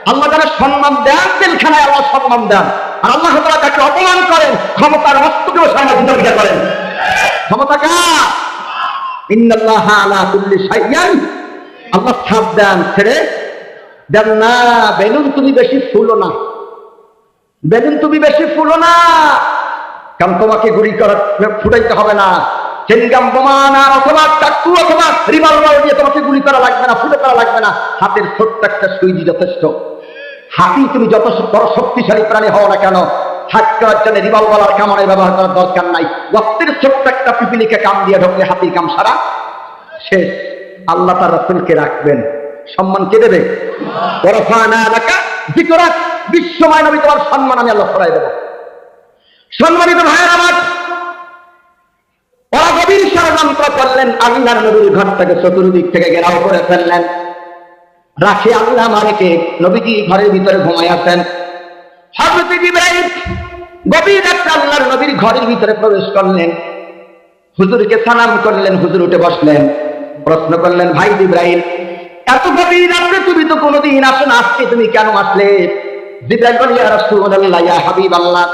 আল্লাহ যারা সম্মান দেন জেলখানায় আল্লাহ সম্মান দেন, আর আল্লাহ তাআলা তাকে অপমান করেন, ক্ষমতার হস্তকেও সামনে বিতর্ক করেন। ক্ষমতা কার? ইন্নাল্লাহা আলা কুল্লি শাইইন, আল্লাহ ছাপ দেন, ছেড়ে দেন না। বেলুন তুমি বেশি ফুলো না, বেলুন তুমি বেশি ফুলো না, কারণ তোমাকে গুলি করা ফুটাইতে হবে না। চেনগাম বোমা না, অথবা চাকু অথবা রিভলভার দিয়ে তোমাকে গুলি করা লাগবে না, ফুটো করা লাগবে না। হাতের ছোট্ট একটা সুইজি যথেষ্ট। হাতি তুমি যত বড় শক্তিশালী প্রাণী হও না কেন, হাত করার জন্য রিভলভার আর কামানের ব্যবহার করার দরকার নাই। রক্তের ছোট্ট একটা পিপিলিকে কাম দিয়ে ঢুকলে হাতির কাম সারা শেষ। আল্লাহ তার রাসূলকে রাখবেন, সম্মান কে দেবে? ওয়ারাফানা লাকা যিকরাক, বিশ্বময় নবী তোমার সম্মান আমি আল্লাহ ছড়াই দেব। সম্মানিত ভাইয়ের আমার, ওরা গভীর ষড়যন্ত্র করলেন, আল্লাহর নবীর ঘরটাকে চতুর্দিক থেকে ঘেরাও করে ফেললেন। রাখে আল্লাহ মারেকে, নবীজি ঘরের ভিতরে ঘুমায় আছেন। হযরত জিবরাইল গভীর রাতে আল্লাহর নবীর ঘরের ভিতরে প্রবেশ করলেন, হুজুরকে সালাম করলেন, হুজুর উঠে বসলেন, প্রশ্ন করলেন, ভাই জিবরাইল, এত গভীর রাতে তুমি তো কোনোদিন আসো না, আজকে তুমি কেন আসলে? জিবরাইল বললেন, ইয়া রাসূলুল্লাহ, ইয়া হাবিবাল্লাহ,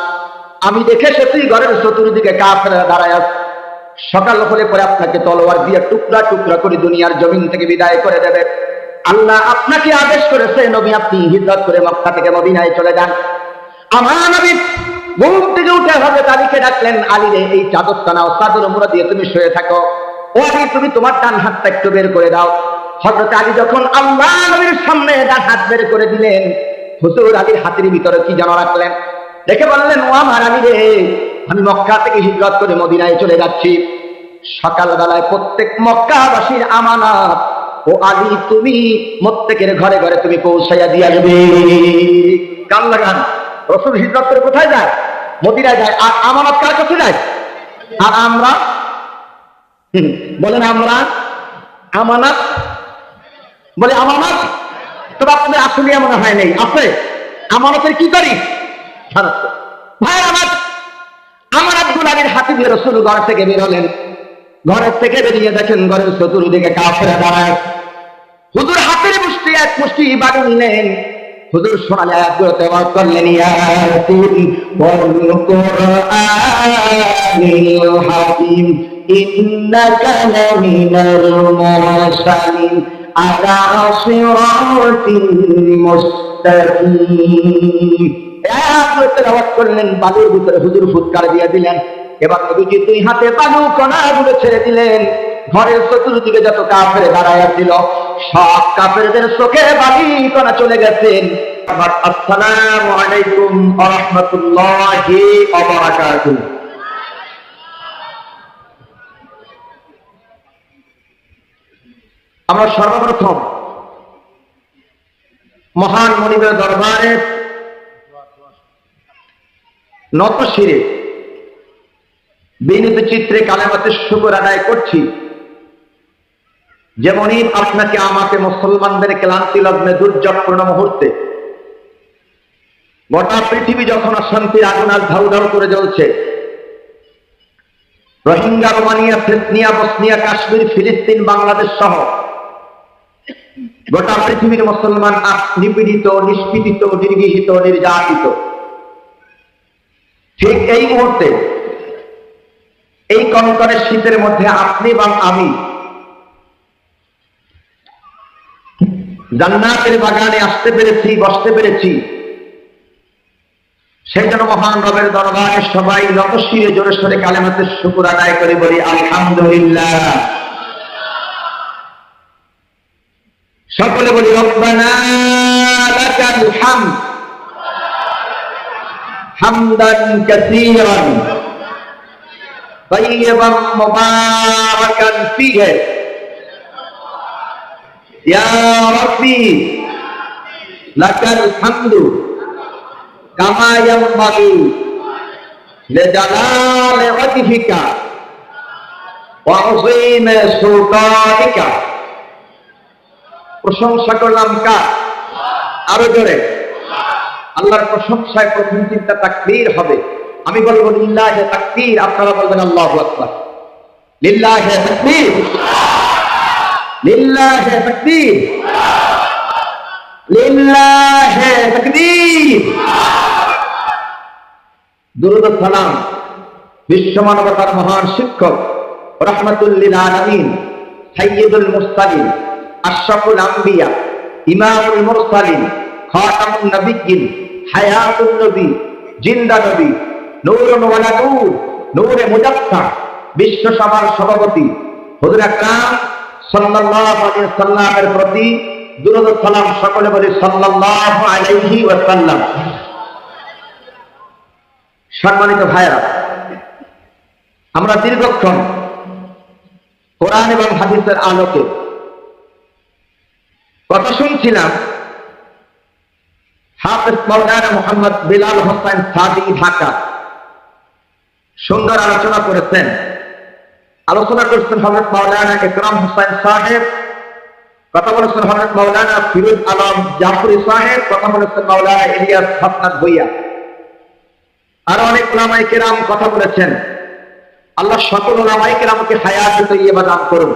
আমি দেখে এসেছি ঘরের চতুর্দিকে কাফেররা দাঁড়ায় আছে। সকাল হলে পরে আপনাকে তলোয়ার দিয়ে টুকরা টুকরা করে দুনিয়ার জমিন থেকে বিদায় করে দেবে। আল্লাহ আপনাকে আদেশ করেছে, নবী আপনি হিজরত করে মক্কা থেকে মদিনায় চলে যান। আমার নবী ঘুম থেকে উঠে হযরত আলীকে ডাকলেন, আলী রে, এই চাদরটা নাও, চাদর মুড়া দিয়ে তুমি শুয়ে থাকো। ও আলী, তুমি তোমার ডান হাতটা একটু বের করে দাও। হযরত আলী যখন আল্লাহ নবীর সামনে ডান হাত বের করে দিলেন, হুজুর আলীর হাতের ভিতরে কি যেন রাখলেন, দেখে বললেন, ও আমার আলী রে, আমি মক্কা থেকে হিজরত করে মদিনায় চলে যাচ্ছি। সকালবেলায় প্রত্যেক মক্কাবাসীর আমানত ও আলী তুমি প্রত্যেকের ঘরে ঘরে তুমি পৌঁছাইয়া দিয়ে আসবে। গান লাগান। রাসূল হিজরত করে কোথায় যায়? মদিনায় যায়। আর আমানত কার কাছে যায়? আর আমরা বলেন, আমরা আমানত বলে আমানত। তবে আপনাদের আসলে মনে হয় নেই, আছে। আমানতের কি করি? ভাই আমার, আমার আব্দুল আলীর হাতে দিয়ে রাসূল ঘর থেকে বের হলেন। ঘরের থেকে বেরিয়ে দেখেন ঘরের চতুর্দিকে কাফেররা দাঁড়ায়। হুজুর হাতের মুষ্টি এক মুষ্টি বাড়ি নিলেন, হুজুর শোনালে আয়াতগুলো তেলাওয়াত করলেন, ইয়াসিন ওয়াল কুরআনিল হাকিম ইন্নাকা লামিনাল মুরসালিন আলা সিরাতিল মুস্তাকিম। আয়াতগুলো তেলাওয়াত করলেন, বালুর ভিতরে হুজুর ফুৎকার দিয়ে দিলেন। এবার নবীজি দুই হাতে বালু কণাগুলো ছেড়ে দিলেন। ঘরের চতুর্দিকে যত কাফের দাঁড়ায় ছিল, সব কাফেরদের চোখে বালি কণা চলে গেছেন। আসসালামু আলাইকুম ওয়া রাহমাতুল্লাহি ওয়া বারাকাতুহু। আমরা সর্বপ্রথম মহান মনিবের দরবারে নত শিরে বিনীত চিত্রে কালেমাতের শুকর আদায় করছি, যেমনই আপনাকে আমাকে মুসলমানদের ক্লান্তি লগ্নে দুর্যোগপূর্ণ মুহূর্তে গোটা পৃথিবী যখন অশান্তির আগুন আর ধাউ ধাউ করে জ্বলছে, Rohingya, Romania, Chechnya, Bosnia, Kashmir, ফিলিস্তিন, বাংলাদেশ সহ গোটা পৃথিবীর মুসলমান নিপীড়িত, নিষ্পীড়িত, নির্গৃহীত, নির্যাতিত। ঠিক এই মুহূর্তে, এই কনকনে শীতের মধ্যে আপনি এবং আমি জান্নাতের বাগানে আসতে পেরেছি, বসতে পেরেছি, সেই জন্য মহান রবের দরবারে সবাই নতশিরে জোরে সোরে কালেমাতের শুকর আদায় করে বলি আলহামদুলিল্লাহ। সকলে বলি রব্বানা লাকাল হামদ হামদান কাসীরান তাইয়্যিবান মুবারাকান ফীহি ইয়া রাব্বি লাকাল হামদু কামা ইয়ানবাগি লিজালালি ওয়াজহিকা ওয়া আযীমি সুলতানিকা। প্রশংসা করলাম কার? আরো জোরে। আল্লাহর প্রশংসায় প্রথম চিন্তা তাকবীর হবে। আমি বলবো লিল্লাহি তাকবীর, আপনারা বলবেন আল্লাহু আকবার। লিল্লাহি তাকবীর, লিল্লাহি তাকবীর, লিল্লাহি নারায়ে তাকবীর। দুরূদ ও সালাম বিশ্ব মানবতার মহান শিক্ষক, রাহমাতুল লিল আলামিন, সাইয়্যিদুল মুরসালিন, আশরাফুল আম্বিয়া, ইমামুল মুরসালিন, খাতামুন নবিয়্যিন, হায়াতুন নবী, জিন্দা নবী, নূরুন ওয়ালা নূর, নূরে মুজাসসাম, বিশ্ব সভার সভাপতি হুজুর আকরাম সাল্লাল্লাহু আলাইহি ওয়াসাল্লামের প্রতি দুরূদ ও সালাম সকলে বলি সাল্লাল্লাহু আলাইহি ওয়াসাল্লাম। সম্মানিত ভাইরা, আমরা দীর্ঘক্ষণ কোরআন এবং হাদিসের আলোকে কথা শুনছিলাম। হাফেজ মাওলানা মুহাম্মদ বিলাল হোসেন সাদি ঢাকা সুন্দর আলোচনা করেছেন। আলোচনা করেছেন হযরত মাওলানা ইকরাম হোসেন সাহেব, কথা বলেছেন হযরত মাওলানা ফিরোজ আলম জাফরি সাহেব, কথা বলেছেন মাওলানা ইলিয়াস হাসনাত ভূঁইয়া। আর অনেক উলামায়ে কেরাম কথা বলেছেন। আল্লাহ সকল উলামায়ে কেরামকে হায়াত তৈয়্যিবা দান করুন।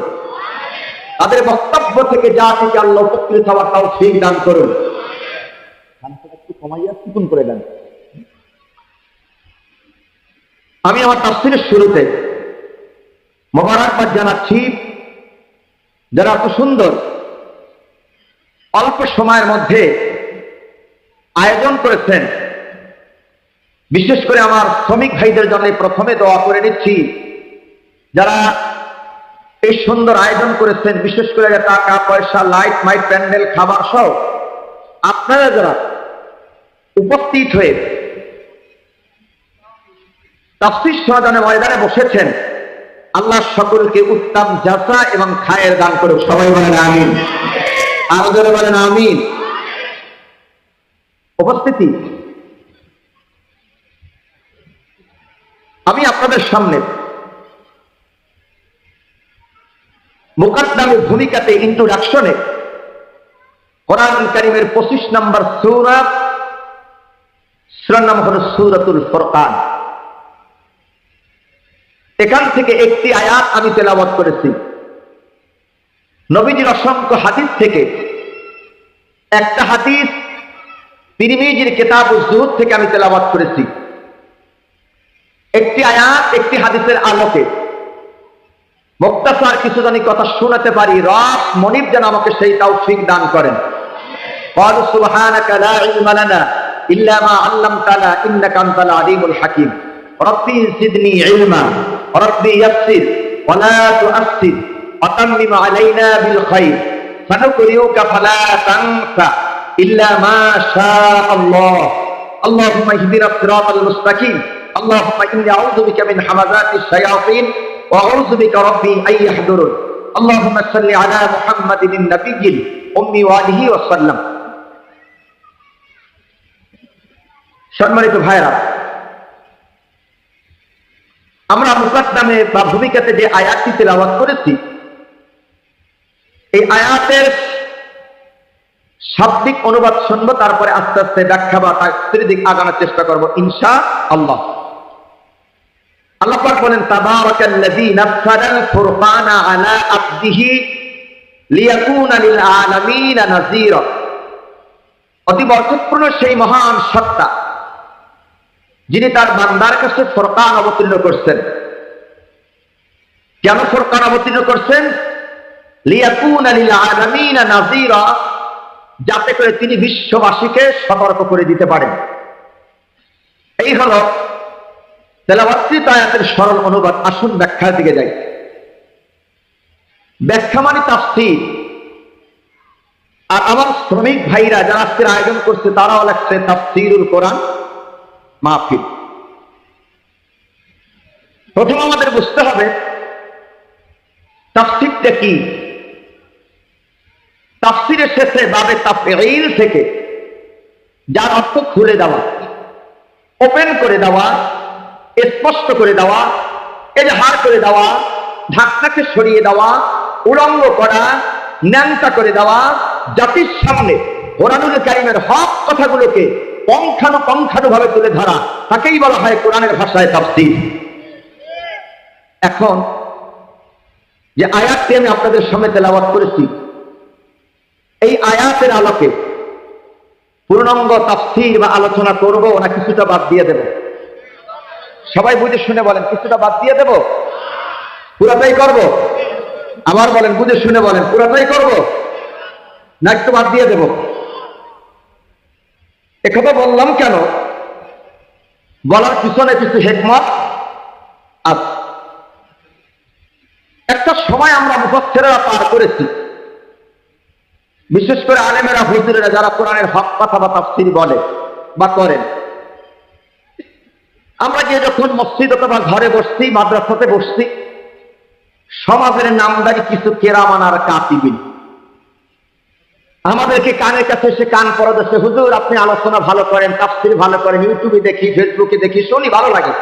তাদের বক্তব্য থেকে যা থেকে আল্লাহ উপকৃত হওয়ার তৌফিক দান করুন। একটু কমাইয়া চিকন করে দেন। আমি আমার তাফসীরের শুরুতে মোবারকবাদ জানাচ্ছি যারা এত সুন্দর অল্প সময়ের মধ্যে আয়োজন করেছেন। বিশেষ করে আমার শ্রমিক ভাইদের জন্য প্রথমে দোয়া করে নিচ্ছি, যারা এই সুন্দর আয়োজন করেছেন, বিশেষ করে টাকা পয়সা, লাইট মাইট, প্যান্ডেল, খাবার সহ আপনারা যারা উপস্থিত হয়ে তাফসীর সমাধানের ময়দানে বসেছেন, আল্লাহ সকলকে উত্তম জাযা এবং খায়ের দান করুক। সবাই বলেন আমিন। আরো জোরে বলেন আমিন। উপস্থিতি, আমি আপনাদের সামনে মুকাদ্দামের ভূমিকাতে ইন্ট্রোডাকশনে কোরআন কারীমের 25 নম্বর সূরা, সূরার নাম হলো সূরাতুল ফুরকান। এখান থেকে একটি আয়াত আমি তেলাওয়াত করেছি। নবীজির অসংখ্য হাদিস থেকে একটা হাদিস তিরমিজির কিতাবুজ যুহুদ থেকে আমি তেলাওয়াত করেছি। একটি আয়াত একটি হাদিসের আলোকে মুক্তাসার কিছু জানি কথা শোনাতে পারি। রব মনিব যেন আমাকে সেই তৌফিক দান করেন। ক্বালু সুবহানাকা লা ইলমা লানা ইল্লা মা আল্লামতানা ইন্নাকা আনতাল আলিমুল হাকীম। রব্বি জিদনি ইলমা রব্বি ইয়াসসির ওয়া লা তুআসসির ওয়া তাম্মিম আলাইনা বিল খায়র সানুকরিউকা ফালা তানসা ইল্লা মা শাআল্লাহ। আল্লাহুম্মা ইহদিনাস সিরাতাল মুস্তাকিম। আল্লাহুম্মা ইন্নী আউযু বিকা মিন হামাযাতিশ শায়াতিন ওয়া আউযু বিকা রাব্বি আন ইয়াহদুরুন। আল্লাহুম্মা সাল্লি আলা মুহাম্মাদিন নাবিয়্যিল উম্মি ওয়া আলিহি ওয়া সাল্লাম। সম্মানিত ভাইরা, আমরা মুকাদ্দামে বা ভূমিকাতে যে আয়াতটি তেলাওয়াত করেছি, এই আয়াতের শাব্দিক অনুবাদ শুনবো, তারপরে আস্তে আস্তে ব্যাখ্যা বা তাফসীরের দিকে আগানোর চেষ্টা করব ইনশাআল্লাহ। আল্লাহ পাক বলেন, তাবারাকাল্লাযী নাযালাল ফুরকানা আলা আবদিহি লিয়াকুনা লিল আলামিনা নাযীরা। অতি বরকতপূর্ণ সেই মহান সত্তা যিনি তার বান্দার কাছে ফুরকান অবতীর্ণ করছেন। কেন ফুরকান অবতীর্ণ করছেন? লিয়াকুনা লিল আলামিনা নাযীরা, যাতে করে তিনি বিশ্ববাসীকে সতর্ক করে দিতে পারেন। এই হলো তেলাওয়াতকৃত আয়াতের সরল অনুবাদ। আসুন ব্যাখ্যার দিকে যাই। ব্যাখ্যা মানে তাফসীর। আর আমার শ্রমিক ভাইরা যারা আজকের আয়োজন করছে, তারাও লাগছে তাফসীরুল কোরআন মাহফিল। প্রথম আমাদের বুঝতে হবে তাফসীরটা কি। তাফসীরের শেষে বাবে তাফঈল থেকে, যার অর্থ খুলে দেওয়া, ওপেন করে দেওয়া, স্পষ্ট করে দেওয়া, এজাহার করে দেওয়া, ঢাকনাকে সরিয়ে দেওয়া, উলঙ্গ করা, ন্যাংটা করে দেওয়া, জাতির সামনে কোরআনুল কারীমের হক কথাগুলোকে পঙ্খানুপঙ্খানুভাবে তুলে ধরা, তাকেই বলা হয় কোরআনের ভাষায় তাফসীর। এখন যে আয়াতটি আমি আপনাদের সামনে তেলাওয়াত করেছি, এই আয়াতের আলোকে পূর্ণাঙ্গ তাফসীর বা আলোচনা করব না কিছুটা বাদ দিয়ে দেব? সবাই বুঝে শুনে বলেন, কিছুটা বাদ দিয়ে দেব? পুরাটাই করব? আবার বলেন, বুঝে শুনে বলেন, পুরাটাই করব না একটু বাদ দিয়ে দেব? একথা বললাম কেন? বলার পিছনে কিছু হিকমত আছে। একটা সময় আমরা মুফাসসিররা পার করেছি, বিশেষ করে আলেমেরা হুজুরেরা যারা কোরআনের হক কথা বা তাফসীর বলে বা করেন, আমরা গিয়ে যখন মসজিদ অথবা ঘরে বসছি, মাদ্রাসাতে বসছি, সমাজের নামদারি কিছু কেরামান আর কাতিবিন আমাদেরকে কানের কাছে এসে কান পরদেশে, হুজুর আপনি আলোচনা ভালো করেন, তাফসীর ভালো করেন, ইউটিউবে দেখি, ফেসবুকে দেখি, শুনি, ভালো লাগে।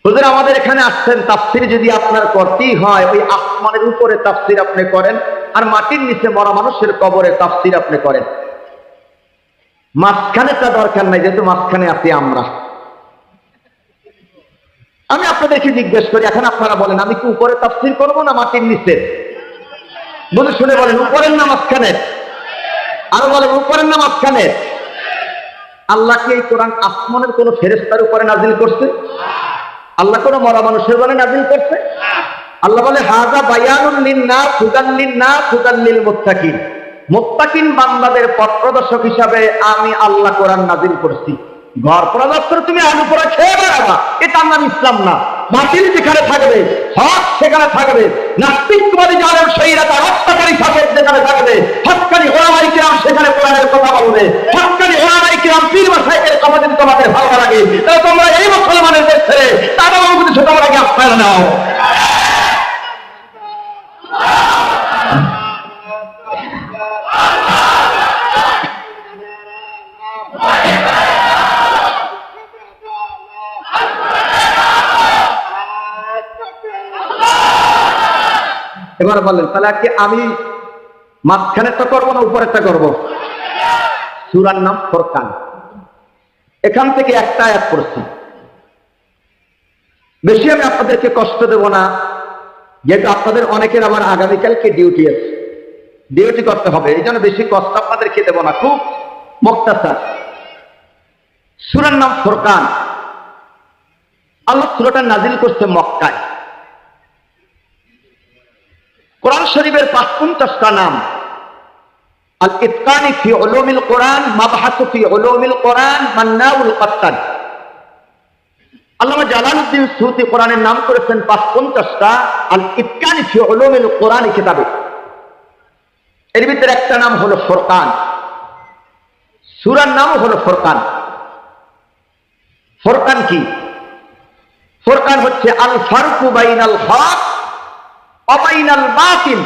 হুজুর আমাদের এখানে আসছেন, তাফসীর যদি আপনার করতেই হয়, ওই আসমানের উপরে তাফসীর আপনি করেন, আর মাটির নিচে মরা মানুষের কবরে তাফসীর আপনি করেন। মাঝখানেটা দরকার নাই, যেহেতু মাঝখানে আছি আমরা। আমি আপনাদেরকে জিজ্ঞেস করি, এখন আপনারা বলেন, আমি কি উপরে তাফসীর করবো না মাটির নিচে? বলে শুনে বলেন, উপরের না মাঝখানে? আরো বলেন, উপরের না মাঝখানে? আল্লাহ কি এই কোরআন আসমানের কোন ফেরেশতার উপরে নাজিল করছে? আল্লাহ কোন মরা মানুষের উপরে নাজিল করছে? আল্লাহ বলে, হাযা বায়ানুন লিন-নাস হুদান লিন-নাস হুদান লিল মুত্তাকিন। মুত্তাকিন বান্দাদের পথ প্রদর্শক হিসাবে আমি আল্লাহ কোরআন নাজিল করছি। ঘর প্রদর্শন তুমি আলু পোড়া খেয়ে বেড়াবা, এটার নাম ইসলাম না। বাতিল যেখানে থাকবে, হক সেখানে থাকবে। নাস্তিকবাদী জালেম শহীদরা হত্যাকারী শাসক যেখানে থাকবে, হক্কানি ওলামায়ে কিরাম সেখানে কোরআনের কথা বলবে। হক্কানি ওলামায়ে কিরাম পীর মাশায়েখের কথা যদি তোমাদের ভালো লাগে, তাহলে তোমরা এই মুসলমানের দেশ ছেড়ে তাদের অনুভূতি তোমরা কি আশ্রয় নাও। এবার বলেন, তাহলে কি আমি মাঝখানেরটা করবো না উপরেরটা করবো? সূরার নাম ফুরকান। এখান থেকে একটা আয়াত পড়ছি, বেশি আমি আপনাদেরকে কষ্ট দেব না, যেহেতু আপনাদের অনেকের আবার আগামীকালকে ডিউটি আছে, ডিউটি করতে হবে, এই জন্য বেশি কষ্ট আপনাদেরকে দেব না, খুব মুক্তাসার। সূরার নাম ফুরকান। আল্লাহ সূরাটা নাজিল করছে মক্কায়। কোরআন শরীফের ৫৫টা নাম। আল ইতকানি ফি উলুমিল কোরআন, মাবহাসু ফি উলুমিল কোরআন, মান্নাউল কাত্তান। আল্লামা জালালউদ্দিন সুয়ুতী কোরআনের নাম করেছেন ৫৫টা আল ইতকানি ফি উলুমিল কোরআন কিতাবে। এর ভিতরে একটা নাম হলো ফুরকান, সূরার নাম হলো ফুরকান। ফুরকান কি? ফুরকান হচ্ছে আল ফারকু বাইনাল হক ওয়া বাইনাল বাতিল,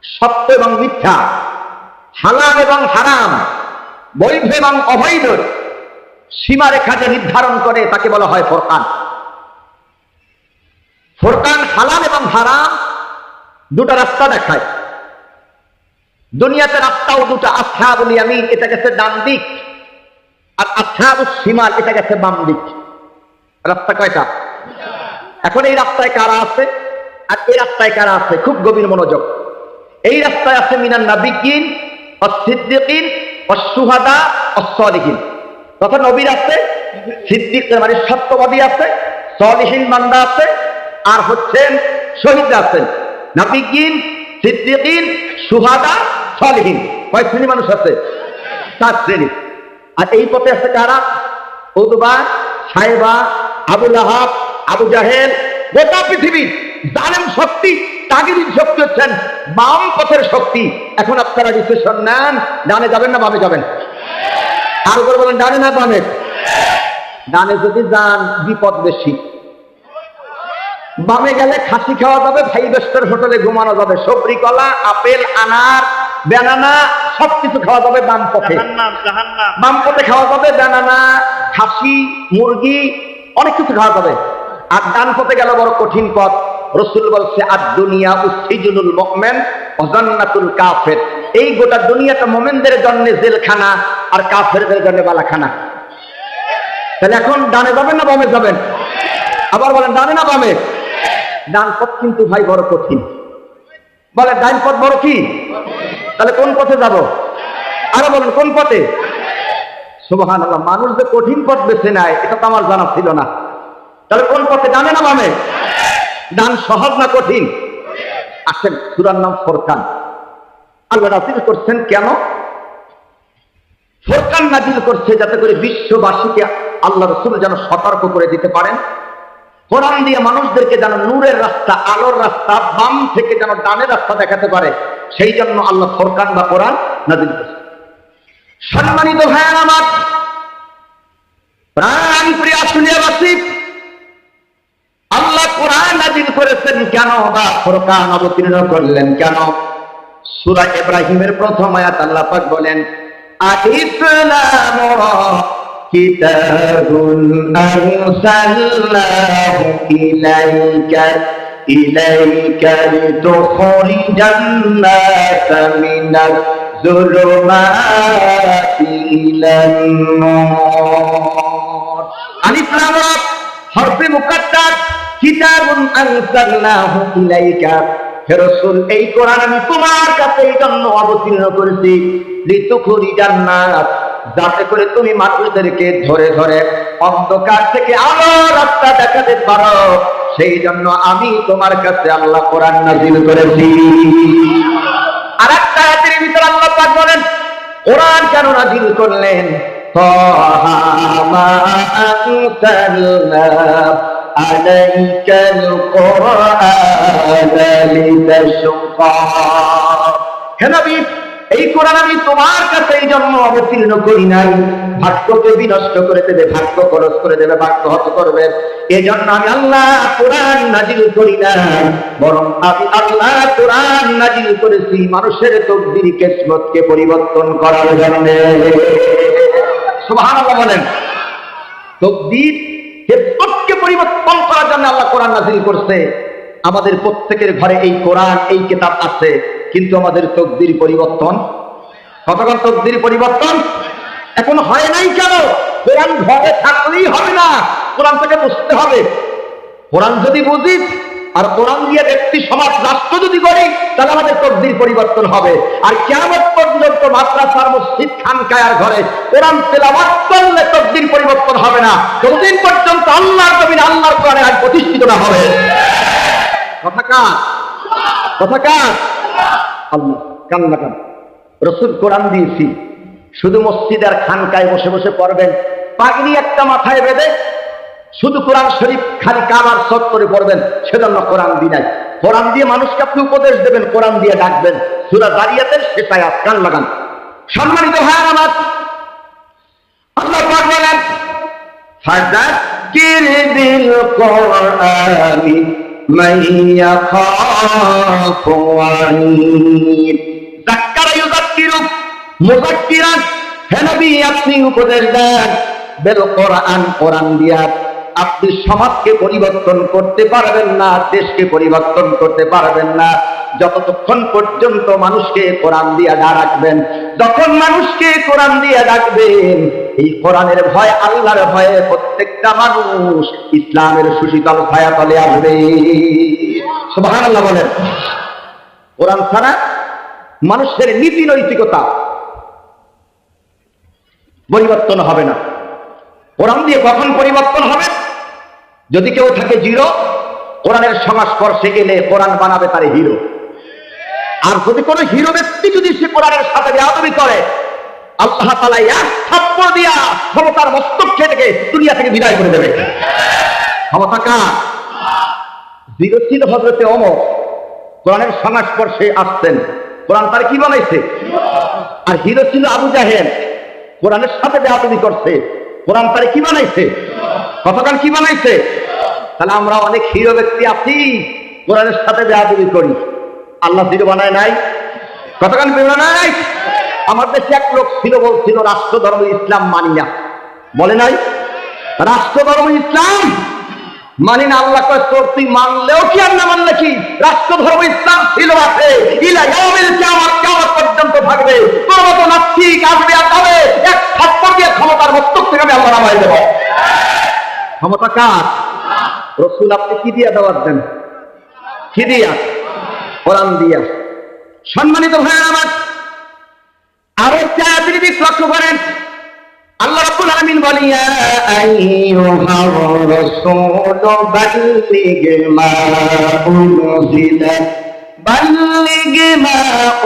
সত্য এবং মিথ্যা, হালাল এবং হারাম, বৈধ এবং অবৈধ সীমারেখা যে নির্ধারণ করে তাকে বলা হয় ফুরকান। ফুরকান হালাল এবং হারাম দুটো রাস্তা দেখায়। দুনিয়াতে রাস্তাও দুটো, আসহাবুল ইয়ামিন এটা গেছে ডান দিক, আর আসহাবুস শিমাল এটা গেছে বাম দিক। রাস্তা কয়টা? এখন এই রাস্তায় কারা আছে আর এই রাস্তায় কারা আছে? খুব গভীর মনোযোগ। এই রাস্তায় আছে মিনান নাবিয়্যিন ওয়াস সিদ্দিকিন ওয়াস শুহাদা ওয়াস সালিহিন। তখন নবীর আছে, সিদ্দিক মানে সত্যবাদী আছে, সালিহিন বান্দা আছে, আর হচ্ছেন শহীদরা আছেন। নাবিয়্যিন, সিদ্দিকিন, শুহাদা, সালিহিন। কয় শ্রেণী মানুষ আছে? 4 শ্রেণী। আর এই পথে আছে কারা? উতবা, সাইবা, আবু লাহাব, আবু জাহেল। গোটা পৃথিবী জালেম শক্তি, তাগিদ শক্তি হচ্ছেন বাম পথের শক্তি। এখন আপনারা ডিসিশন নেন, ডানে যাবেন না বামে যাবেন? আর করে বলেন, ডানে না বামে? ডানে যদি যান বিপদ বেশি। বামে গেলে খাসি খাওয়া যাবে, 5 স্টার হোটেলে ঘুমানো যাবে, সবরি কলা, আপেল, আনার, বেনানা সবকিছু খাওয়া যাবে বাম পথে। বাম পথে খাওয়া যাবে বেনানা, খাসি, মুরগি, অনেক কিছু খাওয়া যাবে। আর ডান পথে গেল বড় কঠিন পথ। রাসূল বলছে, আদ দুনিয়া উসসিজনুল মুমিন ওয়া জান্নাতুল কাফির। এই গোটা দুনিয়াটা মুমিনদের জন্য জেলখানা আর কাফেরদের জন্য বালাখানা। তাহলে এখন ডানে যাবেন না বামে যাবেন? আবার বলেন, ডানে না বামে? ডান পথ কিন্তু ভাই বড় কঠিন। বলে ডান পথ বড় কি? তাহলে কোন পথে যাব? আরো বলেন কোন পথে? সুবহানাল্লাহ। মানুষ যে কঠিন পথ বেছে নেয় এটা তো আমার জানা ছিল না। তাহলে কোন পথে, ডানে না বামে? ডান সহজ না কঠিন? আসেন, সূরার নাম ফুরকান। আল্লাহ নাযিল করছেন কেন? ফুরকান নাযিল করছে যাতে করে বিশ্ববাসীকে আল্লাহ রাসূল যেন সতর্ক করে দিতে পারেন, কোরআন দিয়ে মানুষদেরকে যেন নূরের রাস্তা, আলোর রাস্তা, বাম থেকে যেন ডানের রাস্তা দেখাতে পারে। সেই জন্য আল্লাহ ফুরকান বা কোরআন নাযিল করছে। সম্মানিত ভাইয়েরা আমার, প্রাণ প্রিয় আসুলিয়াবাসী, আল্লাহ কোরআন নাযিল করেছেন কেন বা ফুরকান অবতীর্ণ করলেন কেন? সূরা ইব্রাহিমের প্রথম আয়াত আল্লাহ পাক বলেন, আলিফ লাম রা কিতাবুন আনসালনাহু ইলাইকা লিতুখরিজান নাসা মিনাজ যুলুমাতি ইলান নূর। আলিফ লাম রা হরফে মুকাদ্দার, কিতাবুন আনসালনাহু ইলাইকা, হে রাসূল এই কোরআন আমি তোমার কাছে এই জন্য অবতীর্ণ করেছি, লিতুখরিজান নাস, যাতে করে তুমি মানুষদেরকে ধরে ধরে অন্ধকার থেকে আলো রাস্তা দেখাতে পারো। সেই জন্য আমি তোমার কাছে আল্লাহ কোরআন নাযিল করেছি। আরেকটা আয়াতের ভিতরে আল্লাহ পাক বলেন কোরআন কেন নাযিল করলেন, তাহা মা আনসালনা আলাইকাল কুরআনা লিতাশকা, হে নবী এই কোরআন আমি তোমার কাছে এই জন্য অবতীর্ণ করি নাই ভাগ্যকে বিনষ্ট করে দেবে, ভাগ্য খরচ করে দেবে, ভাগ্য হত করবে, এই জন্য আমি আল্লাহ কোরআন নাযিল করি না, বরং আমি আল্লাহ কোরআন নাযিল করেছি মানুষের তকদির কিসমতকে পরিবর্তন করার জন্য। সুবহানাল্লাহ বলেন। তকদির কিসমতকে পরিবর্তন করার জন্য আল্লাহ কোরআন নাযিল করছে। আমাদের প্রত্যেকের ঘরে এই কোরআন, এই কিতাব আছে, কিন্তু আমাদের তকদির পরিবর্তন, কতক্ষণ তকদির পরিবর্তন এখন হয় নাই কেন? কোরআন ঘরে থাকলেই হবে না, কোরআন থেকে বুঝতে হবে। কোরআন যদি বুঝি আর কোরআন দিয়ে ব্যক্তি সমাজ রাষ্ট্র যদি করি, তাহলে আমাদের তকদির পরিবর্তন হবে। আর কিয়ামত পর্যন্ত মাদ্রাসার মসজিদ খানকায়ার ঘরে কোরআন তেলাওয়াত করলে তকদির পরিবর্তন হবে না, যতদিন পর্যন্ত আল্লাহর জমিনে আল্লাহর কোরআনে আইন প্রতিষ্ঠিত না হবে। কথা কার? কথা কার? আল্লাহ। কান্না কান রাসূল কোরআন দিয়েছি, শুধু মসজিদ আর খানকায় বসে বসে পড়বেন, পাগড়ি একটা মাথায় বেঁধে শুধু কোরআন শরীফ খালি কাবার চত্বরে পড়বেন, সেজন্য কোরআন দি নাই। কোরআন দিয়ে মানুষকে আপনি উপদেশ দেবেন, কোরআন দিয়ে ডাকবেন। সূরা যারিয়াতের শেষ আয়াত, কান লাগান। সম্মানিত ভাইরা আমার, আল্লাহ পাক বলেন ফাযাক্কির বিল কুরআনি মান ইয়াখাফু ওয়াঈদ। যাক্কারা ইউযাক্কিরু মুযাক্কিরান, হে নবী আপনি উপদেশ দেন বিল কুরআন, কোরআন দিয়া। আপনি সমাজকে পরিবর্তন করতে পারবেন না, দেশকে পরিবর্তন করতে পারবেন না যতক্ষণ পর্যন্ত মানুষকে কোরআন দিয়ে ডাকবেন। যখন মানুষকে কোরআন দিয়ে ডাকবেন, এই কোরআনের ভয়, আল্লাহর ভয়ে প্রত্যেকটা মানুষ ইসলামের সুশীতল ছায়াতলে আসবে। সুবহানাল্লাহ বলেন। কোরআন ছাড়া মানুষের নীতি নৈতিকতা পরিবর্তন হবে না। কোরআন দিয়ে কখন পরিবর্তন হবে? যদি কেউ থাকে জিরো, কোরআনের সংস্পর্শে এলে কোরআন বানাবে তার হিরো। আর যদি কোনো হিরো ব্যক্তি যদি সে কোরআনের সাথে বেয়াদবি করে, আল্লাহ তাআলা এক থাপ্পড় দিয়া ক্ষমতার মস্তক কেটে দুনিয়া থেকে বিদায় করে দেবে। ক্ষমতা কার? জিরো ছিল হযরতে ওমর, কোরআনের সংস্পর্শে আসতেন, কোরআন তার কি বানাইছে? আর হিরো ছিল আবু জাহেল, কোরআনের সাথে বেয়াদবি করছে, কোরআন তার কি বানাইছে? কতক্ষণ কি বানাইছে? তাহলে আমরা অনেক হিরো ব্যক্তি আছি, কোরআনের সাথে বেয়াদবি করি। আল্লাহ হিরো বানায় নাই? কতক্ষণ বানায় নাই? আমার দেশে এক লোক ছিল, বলছিল রাষ্ট্র ধর্ম ইসলাম মানি না। বলে নাই রাষ্ট্র ধর্ম ইসলাম মানি না। আল্লাহ কয় তোর তুই মানলেও কি আর না মানলে কি, রাষ্ট্র ধর্ম ইসলাম ছিল, আছে, ইলা ইয়াউমিল কিয়ামত, কিয়ামত পর্যন্ত থাকবে। তোর মতো নাস্তিক আসবে আর তবে এক থাপ্পড় দিয়ে ক্ষমতার মস্তক থেকে আমি আল্লাহ নামাই দেব। ক্ষমতা কার? রাসূল আপনি কি দিয়ে দাওয়াত দেন? কি দিয়া? কোরআন দিয়া। সম্মানিত ভাইরা আমার, আর একটা আপনি যদি লক্ষ্য করেন, আল্লাহ রাব্বুল আলামিন বলেন, ইয়া আইয়ুহার রাসূল বাল্লিগ মা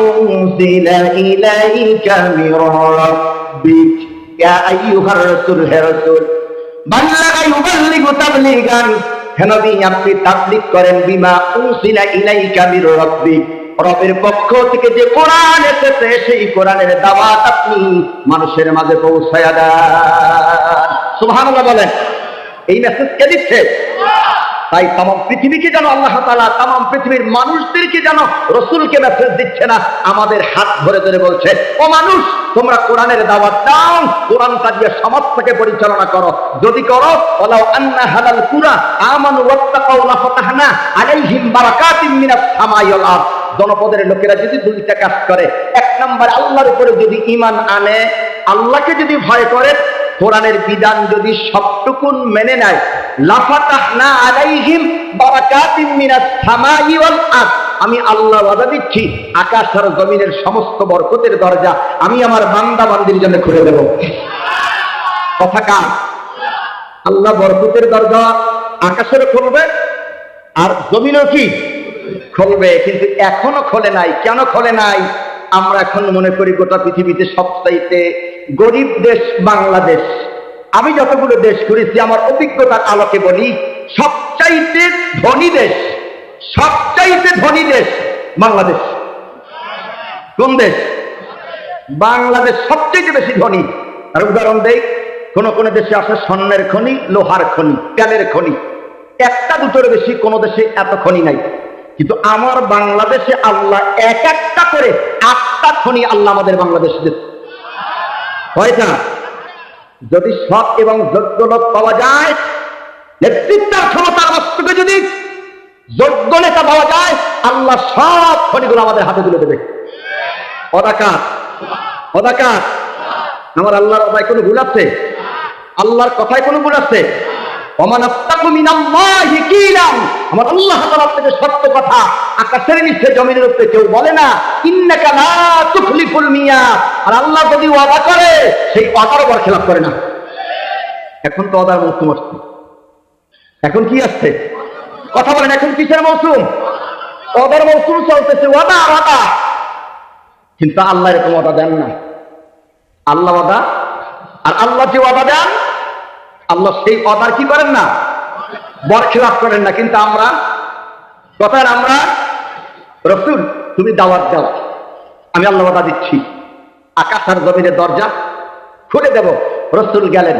উনজিলা ইলাইকা মির রাব্বিক। ইয়া আইয়ুহার রাসূল, হে রাসূল, বাল্লাগা ইউবাল্লিগু তাবলীগান, হে নবী আপনি তাবলীগ করেন, বিমা উনজিলা ইলাইকা মির রাব্বিক, রবের পক্ষ থেকে যে কোরআন এসেছে সেই কোরআনের দাওয়াত আপনি মানুষের মাঝে পৌঁছায়া দেন। সুবহানাল্লাহ বলেন। এই মেসেজ কে দিচ্ছে? তাই তাম পৃথিবীকে যেন আল্লাহ তাআলা, তাম পৃথিবীর মানুষদেরকে যেন রাসূলকে মেসেজ দিচ্ছে না, আমাদের হাত ধরে ধরে বলছে, ও মানুষ, তোমরা কোরআনের দাওয়াত দাও, কোরআনটা দিয়ে সমাজটাকে পরিচালনা করো। যদি করো, ওয়ালাউ আন্না হালাল কুরা আমানু ওয়াত্তাকাউ লাফাতাহনা আলাইহিম বারাকাতিম মিনাস সামাই ওয়াল আরদ। জনপদের লোকেরা যদি দুইটা কাজ করে, এক নম্বর আল্লাহর উপরে যদি ঈমান আনে, আল্লাহকে যদি ভয় করে, কোরআনের বিধান যদি সবটুকুন মেনে নেয়, লাফাতাহনা আলাইহিম বারাকাতিম মিনাস সামাই ওয়াল আরদ, আমি আল্লাহ ওয়াদা দিচ্ছি আকাশ আর জমিনের সমস্ত বরকতের দরজা আমি আমার বান্দা বান্দির জন্য খুলে দেব। কথা কার? আল্লাহ বরকতের দরজা আকাশের খুলবে আর জমিনও কি খুলবে, কিন্তু এখনো খোলে নাই। কেন খোলে নাই? আমরা এখন মনে করি গোটা পৃথিবীতে সবচাইতে গরিব দেশ বাংলাদেশ। আমি যতগুলো দেশ ঘুরেছি, আমার অভিজ্ঞতার আলোকে বলি, সবচাইতে ধনী দেশ, সবচাইতে ধনী দেশ বাংলাদেশ। কোন দেশ? বাংলাদেশ সবচেয়ে বেশি ধনী। আর উদাহরণ দেই, কোন কোন দেশে আছে স্বর্ণের খনি, লোহার খনি, তেলের খনি, একটা দুটোর বেশি কোন দেশে এত খনি নাই। কিন্তু আমার বাংলাদেশে আল্লাহ এক একটা করে 8টা খনি আল্লাহ আমাদের বাংলাদেশে দিচ্ছে। কয়টা? যদি সৎ এবং যোগ্য লোক পাওয়া যায়, নেতৃত্বের ক্ষমতার বস্তুকে যদি যোগ্য নেতা পাওয়া যায়, আল্লাহ সব খনিগুলো আমাদের হাতে তুলে দেবে। অদাকার, অদাকার। আমার আল্লাহর কথায় কোনো ভুল আছে? আল্লাহর কথায় কোনো ভুল আছে? ওমান আত্তাকু মিনাল্লাহি কিলাম, আমার আল্লাহ তাআলা থেকে সত্য কথা আকাশের নিচে জমিনের উপরে কেউ বলে না। ইন্নাকা লা তুখলিফুল মিয়াদ, আর আল্লাহ যদি ওয়াদা করে সেই ওয়াদার বরখেলাপ করে না। এখন তো ওয়াদার মৌসুম আসছে। এখন কি আসছে? কথা বলেন, এখন কিসের মৌসুম? ওয়াদার মৌসুম চলতেছে। ওয়াদা ওয়াদা, কিন্তু আল্লাহ এরকম ওয়াদা দেন না। আল্লাহ ওয়াদা, আর আল্লাহ যে ওয়াদা দেন, আল্লাহ সেই ওয়াদার কি করেন না? বরখেলাপ করেন না। কিন্তু আমরা কথার, আমরা রাসূল তুমি দাওয়াত দাও, আমি আল্লাহ ওয়াদা দিচ্ছি আকাশ আর জমিনের দরজা খুলে দেব। রাসূল গেলেন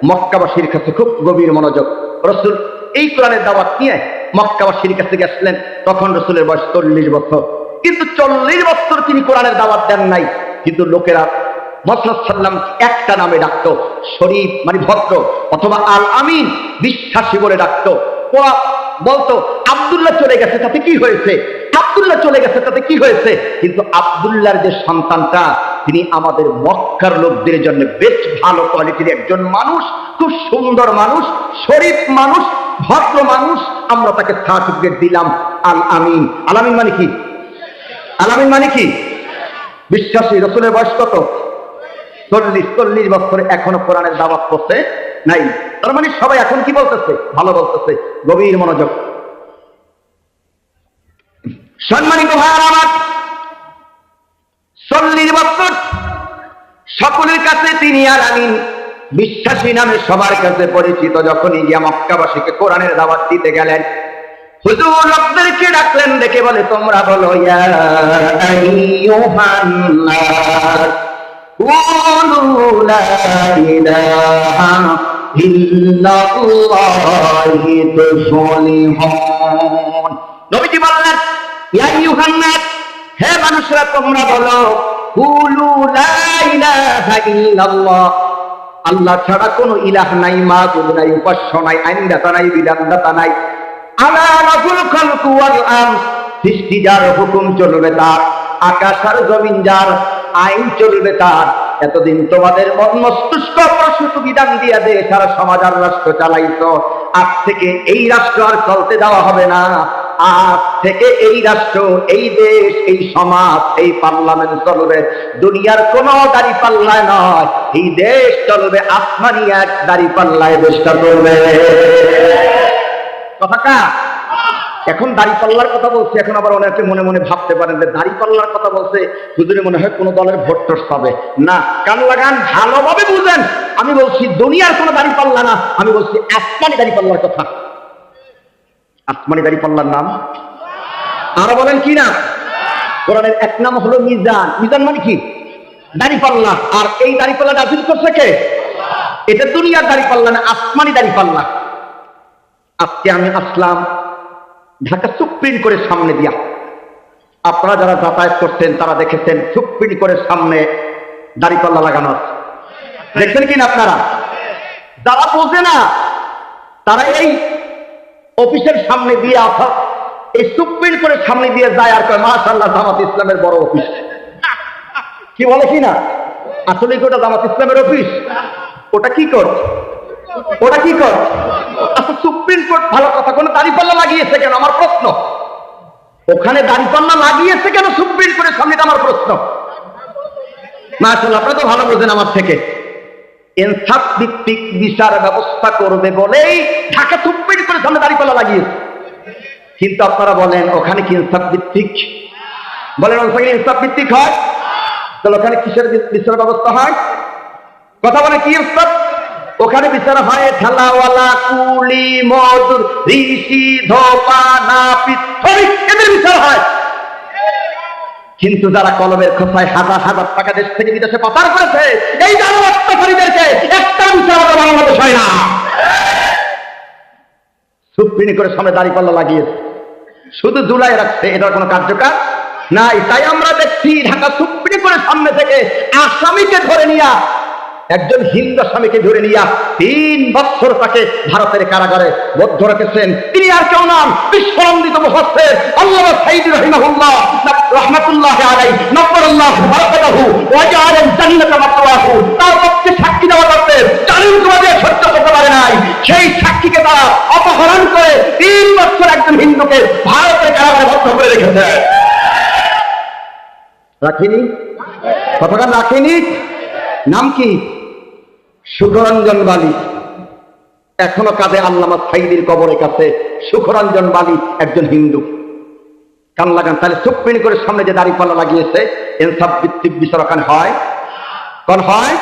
মক্কাবাসীর কাছে, খুব গভীর মনোযোগ। রাসূল এই কোরআনের দাওয়াত নিয়ে মক্কাবাসীর কাছে গেছিলেন। তখন রাসূলের বয়স 40 বছর। কিন্তু 40 বছর তিনি কোরআনের দাওয়াত দেন নাই। কিন্তু লোকেরা মুহাম্মদ সাল্লাল্লাহু আলাইহি ওয়াসাল্লাম একটা নামে ডাকতো, শরীফ মানে ভদ্র, অথবা আল আমিন বিশ্বাসী বলে ডাকতো। ওরা বলতো আব্দুল্লাহ চলে গেছে তাতে কি হয়েছে, আব্দুল্লাহ চলে গেছে তাতে কি হয়েছে। কিন্তু আব্দুল্লাহর যে সন্তানটা, তিনি আমাদের মক্কার লোকদের জন্য বেশ ভালো কোয়ালিটির একজন মানুষ, খুব সুন্দর মানুষ, শরীফ মানুষ, ভদ্র মানুষ, আমরা তাকে সার্টিফিকেট দিলাম আল আমিন। আল আমিন মানে কি? আল আমিন মানে কি? বিশ্বাসী। রাসূলের বয়স কত? 40 বছরে এখনো কোরআনের দাওয়াত করতে নাই। তার মানে সবাই এখন কি বলতেছে? ভালো বলতেছে। গভীর মনোযোগ। সম্মানিত ভাইরা আমার, 40 বছর সকলের কাছে তিনি আল আমিন বিশ্বাসী নামে সবার কাছে পরিচিত। যখনই গিয়া মক্কাবাসীকে কোরআনের দাওয়াত দিতে গেলেন, হুজুর লোকদেরকে ডাকলেন, ডেকে বলে, তোমরা বলো ইয়া আইয়ুহান নাস কুলু লা ইলাহা ইল্লাল্লাহি তুফলিহুন। নবীজি বললেন, ইয়া আইয়ুহান নাস, হে মানুষরা তোমরা বলো, কুলু লা ইলাহা ইল্লাল্লাহ, আল্লাহ ছাড়া কোনো ইলাহ নাই, মাবুদ নাই, উপাস্য নাই, আইনদাতা নাই, বিধানদাতা নাই। আলা লাহুল খালকু ওয়াল আমর, সৃষ্টি যার, হুকুম চলবে তার, আকাশ আর জমিন যার, আইন চলবে তার। এতদিন তোমাদের মন মস্তিষ্ক প্রসূত বিধান দিয়া দে সারা সমাজ আর রাষ্ট্র চালাইতো, আজ থেকে এই রাষ্ট্র আর চলতে দেওয়া হবে না। আজ থেকে এই রাষ্ট্র, এই দেশ, এই সমাজ, এই পার্লামেন্ট চলবে দুনিয়ার কোন দাড়ি পাল্লায় নয়, এই দেশ চলবে আসমানি এক দাড়ি পাল্লায় দেশটা চলবে। কথা এখন দাড়ি পাল্লার কথা বলছে, এখন আবার অনেকে মনে মনে ভাবতে পারেন যে দাড়ি পাল্লার কথা বলছে হুজুরে মনে হয় কোন দলের ভোট টোট পাবে না। কান লাগান, ভালোভাবে বুঝেন, আমি বলছি দুনিয়ার কোন দাড়ি পাল্লা না, আমি বলছি আসমানি দাড়ি পাল্লার কথা। আসমানি দাড়ি পাল্লার নাম আরো বলেন কি না? কোরআনের এক নাম হলো মিজান। মিজান মানে কি? দাড়ি পাল্লা। আর এই দাড়ি পাল্লা নাযিল করছে কে? এটা দুনিয়ার দাড়ি পাল্লা না, আসমানি দাড়ি পাল্লা। আজকে আমি আসলাম ঢাকা সুপ্রিম কোর্টের সামনে দিয়া। আপনারা যারা যাতায়াত করতেন তারা দেখেছেন সুপ্রিম কোর্টের সামনে দাড়িপাল্লা লাগানো আছে, দেখছেন কিনা আপনারা? যারা বোঝে না তারা এই অফিসের সামনে দিয়ে, অর্থাৎ এই সুপ্রিম কোর্টের সামনে দিয়ে যায় আর কয় মাশাআল্লাহ জামাত ইসলামের বড় অফিস। কি বলে কিনা? আসলে কি ওটা জামাত ইসলামের অফিস? ওটা কি কোর্ট? ওটা কি কোর্ট? আচ্ছা, সুপ্রিম কোর্ট ভালো কথা, কোনো দাড়িপাল্লা লাগিয়েছে কেন? আমার প্রশ্ন। ওখানে দাড়িপাল্লা লাগিয়েছে কেন সুপ্রিম কোর্টের সামনে? আমার প্রশ্ন। মাশাআল্লাহ, আপনারা তো ভালো বোঝেন আমার থেকে। ইনসাফ ভিত্তিক বিচার ব্যবস্থা করবে বলেই ঢাকা সুপ্রিম কোর্টের সামনে দাড়িপাল্লা লাগিয়েছে। কিন্তু আপনারা বলেন ওখানে কি ইনসাফ ভিত্তিক? বলেন ওখানে ইনসাফ ভিত্তিক হয়? তাহলে ওখানে কিসের বিচার ব্যবস্থা হয়? কথা বলে কি ইনসাফ? ওখানে বিচার হয় ঠেলাওয়ালা, কুলি, মজুর, ঋষি, ধোপা, নাপিত, এদের বিচার হয়। কিন্তু যারা কলমের খোসায় হাজার হাজার টাকা দেশ থেকে বিদেশে পাচার করেছে, এই অত্যাচারীদেরকে একটা বিচার বাংলাদেশ হয় না। সুপ্রিম কোর্টের সামনে দাড়িপাল্লা লাগিয়েছে, শুধু জুলাই রাখছে, এটার কোনো কার্যকর নাই। তাই আমরা দেখছি ঢাকা সুপ্রিম কোর্টের সামনে থেকে আসামিকে ধরে নিয়া, একজন হিন্দু আসামিকে ধরে নিয়া 3 বছর তাকে ভারতের কারাগারে বদ্ধ রেখেছেন। তিনি আর কেউ নন, বিশ্বনন্দিত মুফাসসির আল্লামা সাঈদী রাহিমাহুল্লাহ রাহমাতুল্লাহি আলাইহি নব্বরাল্লাহু বারাকাতুহু ওয়া জাআলা জান্নাতা মাতওয়াহু। তার পক্ষে সাক্ষী দেওয়া করতে জালিমবাদী সহ্য করতে পারে নাই, সেই সাক্ষীকে তারা অপহরণ করে 3 বছর একজন হিন্দুকে ভারতের কারাগারে বদ্ধ করে রেখেছে। রাখিনি? কথাটা রাখিনি? নাম কি? সুখরঞ্জন বালি। এখনো কাঁদে আল্লামা সাঈদীর কবরের কাছে সুখরঞ্জন বালি, একজন হিন্দু। কান লাগান। তাহলে সুপ্রিম কোর্টের সামনে যে দাড়িপাল্লা লাগিয়েছে, ইনসাফ ভিত্তিক বিচার ওখানে হয়? কোন হয়?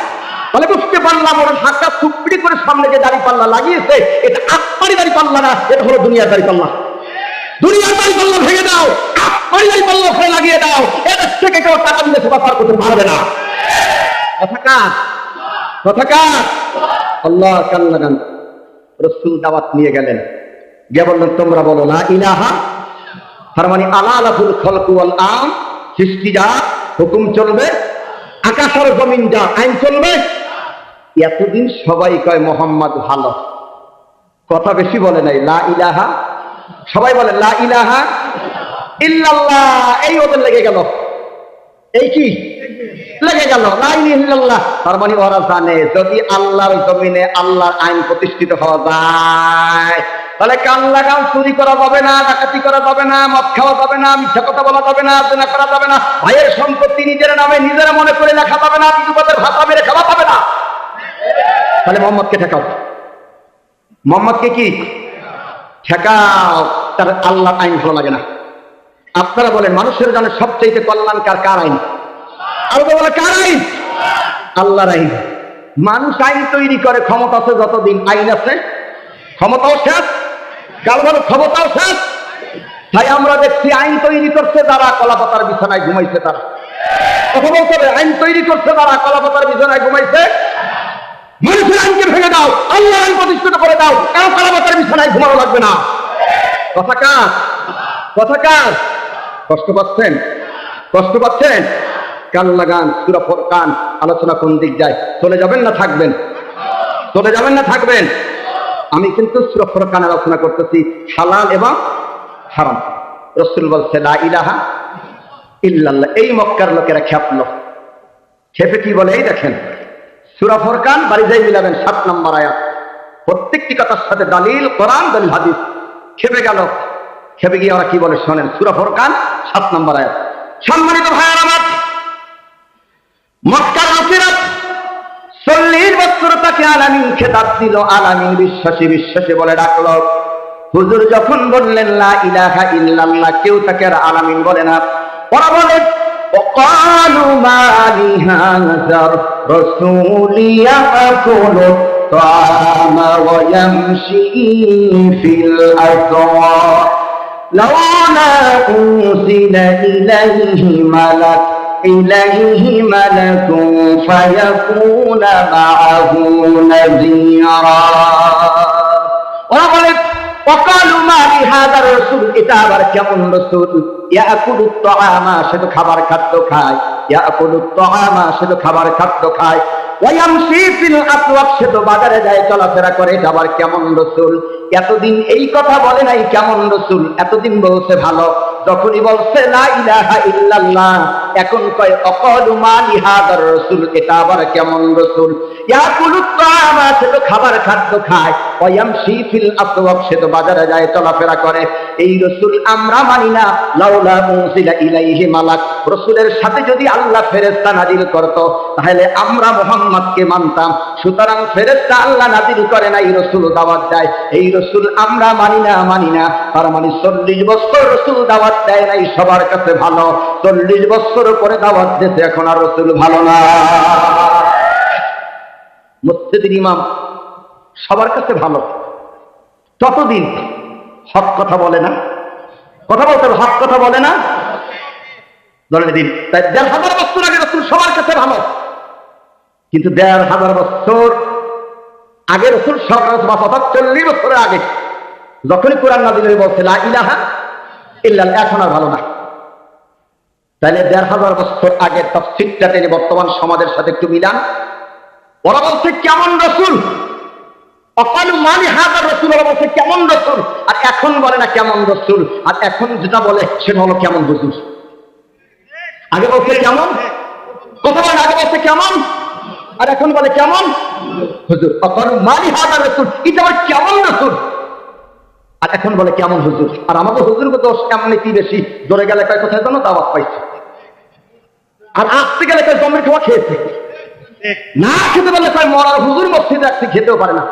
তাহলে বুঝতে পারলাম ওরা ঢাকা সুপ্রিম কোর্টের সামনে যে দাড়িপাল্লা লাগিয়েছে এটা আসমানি দাড়িপাল্লা না, এটা হলো দুনিয়ার দাড়িপাল্লা। দুনিয়ার দাড়িপাল্লা ভেঙে দাও, আসমানি দাড়িপাল্লা ওখানে লাগিয়ে দাও। এদের থেকে কেউ টাকা দিলে সেবা পার করতে পারবে না। কথাকার আল্লাহ। কান লাগান। রাসূল দাওয়াত নিয়ে গেলেন, গিয়ে বললেন তোমরা বলো লা ইলাহা। তার মানে আলা লাহুল খালকু ওয়াল আম, সৃষ্টি যা, হুকুম চলবে, আকাশ আর জমিন যা, আইন চলবে। এতদিন সবাই কয় মোহাম্মদ ভালো, কথা বেশি বলে নাই। লা ইলাহা, সবাই বলে লা ইলাহা ইল্লাল্লাহ। এই ওদের লেগে গেল, এই কি লেগে গেল লা ইলাহা ইল্লাল্লাহ। তার মানে ওরা জানে যদি আল্লাহর জমিনে আল্লাহর আইন প্রতিষ্ঠিত হওয়া যায়, তাহলে কান লাগান, চুরি করা যাবে না, ডাকাতি করা যাবে না, মদ খাওয়া যাবে না, মিথ্যা কথা বলা যাবে না, জেনা করা যাবে না, ভাইয়ের সম্পত্তি নিজের নামে নিজের মনে করে লেখা যাবে না, বিধবাদের ভাতা মেরে খাওয়া যাবে না। তাহলে মোহাম্মদকে ঠেকাও। মোহাম্মদকে কি ঠেকাও? তার আল্লাহর আইন ভালো লাগে না। আপনারা বলেন মানুষের জন্য সবচেয়ে কল্যাণকার কার আইন? আর বলে কার আইন? আল্লাহর আইন। মানুষ আইন তৈরি করে, ক্ষমতা আছে যতদিন, আইন আছে, ক্ষমতাও শেষ, কাল বলে ক্ষমতাও শেষ। তাই আমরা দেখছি আইন তৈরি করছে যারা কলাপাতার বিছানায় ঘুমাইছে, তারা কথা বলতে হবে। আইন তৈরি করছে যারা কলাপাতার বিছানায় ঘুমাইছে। মানুষের আইনকে ভেঙে দাও, আল্লাহর আইন প্রতিষ্ঠিত করে দাও, কারো কলাপাতার বিছানায় ঘুমানো লাগবে না। কথাকার কথাকার কষ্ট পাচ্ছেন? কষ্ট পাচ্ছেন? কান লাগান। সূরা ফুরকান আলোচনা কোন দিক যায়? চলে যাবেন না থাকবেন? চলে যাবেন না থাকবেন? আমি কিন্তু সূরা ফুরকান আলোচনা করতেছি হালাল এবং হারাম। রাসূল বলছে লা ইলাহা ইল্লাল্লাহ। এই মক্কার লোকেরা খেপলো। খেপে কি বলে? এই দেখেন সূরা ফুরকান, বাড়ি যাই মিলাবেন 7 নম্বর আয়াত। প্রত্যেকটি কথার সাথে দলিল কোরআন, দলিল হাদিস। খেপে গেল। খেপে গিয়ে ওরা কি বলে শোনেন, সূরা ফুরকান 7 নম্বর আয়াত। সম্মানিত ভাইয়ের আমার, মক্কার লোকেরা 40 বছর তাকে আলামিন খেতাব দিল, আলামিন বিশ্বাসী বিশ্বাসী বলে ডাকলো। হুজুর যখন বললেন লা ইলাহা ইল্লাল্লাহ, কেউ তাকে আর আলামিন বলে না। ওরা বলে وقالوا ما لهذا الرسول يأكل الطعام ويمشي في الأسواق لولا أنزل إليه ملك فيكون معه نذيرا। ওরা বলে وقالوا ما لهذا الرسول, এটা আবার কেমন রাসূল, ইয়াকুলুত তাআমা, সে তো খাবার খাদ্য খায়, ইয়াকুলুত তাআমা, সে তো খাবার খাদ্য খায়, ওয়া ইয়ামশি ফিল আসওয়াক, সে তো বাজারে যায় চলাফেরা করে, এটা আবার কেমন রাসূল। এতদিন এই কথা বলে নাই কেমন রাসূল, এতদিন বলছে ভালো, যখনই বলছে লা ইলাহা ইল্লাল্লাহ এখন কয় অকালু মা লিহাদার রাসূল, এটা আবার কেমন রাসূল। ইয়াকুলুত তাআমা, সে তো খাবার খাদ্য খায়, ওয়া ইয়ামশি ফিল আসওয়াক, সে তো বাজারে যায় চলাফেরা করে, এই রাসূল আমরা মানি না। লাউলা উনজিলা ইলাইহি মালাক, রাসূলের সাথে যদি আল্লাহ ফেরেশতা নাজিল করত তাহলে আমরা মুহাম্মদকে মানতাম। সুতরাং ফেরেশতা আল্লাহ নাজিল করে না, এই রাসূল দাওয়াত দেয়, এই রাসূল আমরা মানি না। তার মানে 40 বছর রাসূল দাওয়াত দেয় নাই, সবার কাছে ভালো। 40 বছর পরে দাওয়াত দিতে এখন আর রাসূল ভালো না। মুফতির ইমাম সবার কাছে ভালো, ততদিন হক কথা বলে না, কথা বলতে হক কথা বলে না। ধরে দিন তাই 1500 বছর আগে রাসূল সবার কাছে ভালো, কিন্তু 1500 বছর আগে রাসূল সবার কাছে 40 বছরের আগে যখনই কোরআন নাযিল হয়ে বলছে লা ইলাহা ইল্লাল্লাহ, এখন আর ভালো না। তাহলে 1500 বছর আগের তাফসীরটা টেনে বর্তমান সমাজের সাথে একটু মিলান। ওরা বলছে কেমন রাসূল, অকালু মা লিহাদার রাসূল, ওরা বলছে কেমন রাসূল, আর এখন বলে না কেমন রাসূল, আর এখন যেটা বলে সেটা হলো কেমন হুজুর। আগে বলছে কেমন কথা বলে, আগে বলছে কেমন, আর এখন বলে কেমন হুজুর। অকালু মা লিহাদার রাসূল, এটা আবার কেমন রাসূল, আর এখন বলে কেমন হুজুর। আর আমাদের হুজুর দোষ এমনিতেই বেশি, ধরে গেলে কয় কোথায় যেন দাওয়াত পাইছে, আর আসতে গেলে কয় জমির খাওয়া খেয়েছে, না খেতে পারলে কয় মরার হুজুর মসজিদে আসতে খেতেও পারে না।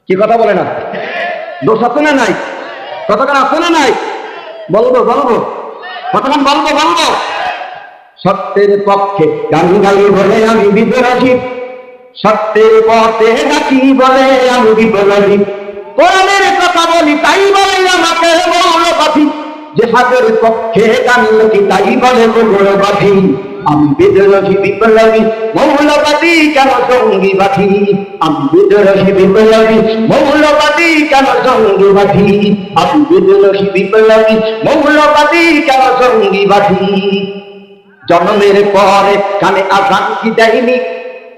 কি কথা বলে না, দোষ আছে না নাই, কতক্ষণ আছে না নাই, বলবো কতক্ষণ বলবো। সত্যের পক্ষে গালি বলে আমি বিদ্রোহী, সত্যের পথে ডাকি বলে আমি বিপ্লবী, কোরআনের কথা বলি তাই বলে আমাকে মৌলবাদী, জিহাদের পক্ষে গান লিখি তাই বলে মৌলবাদী, আমি বিদ্রোহী বিপ্লবী মৌলবাদী কেন জঙ্গিবাদী, আমি বিদ্রোহী বিপ্লবী মৌলবাদী কেন জঙ্গিবাদী, আমি বিদ্রোহী বিপ্লবী মৌলবাদী কেন জঙ্গিবাদী। জন্মের পরে কানে আযান কি দেয়নি,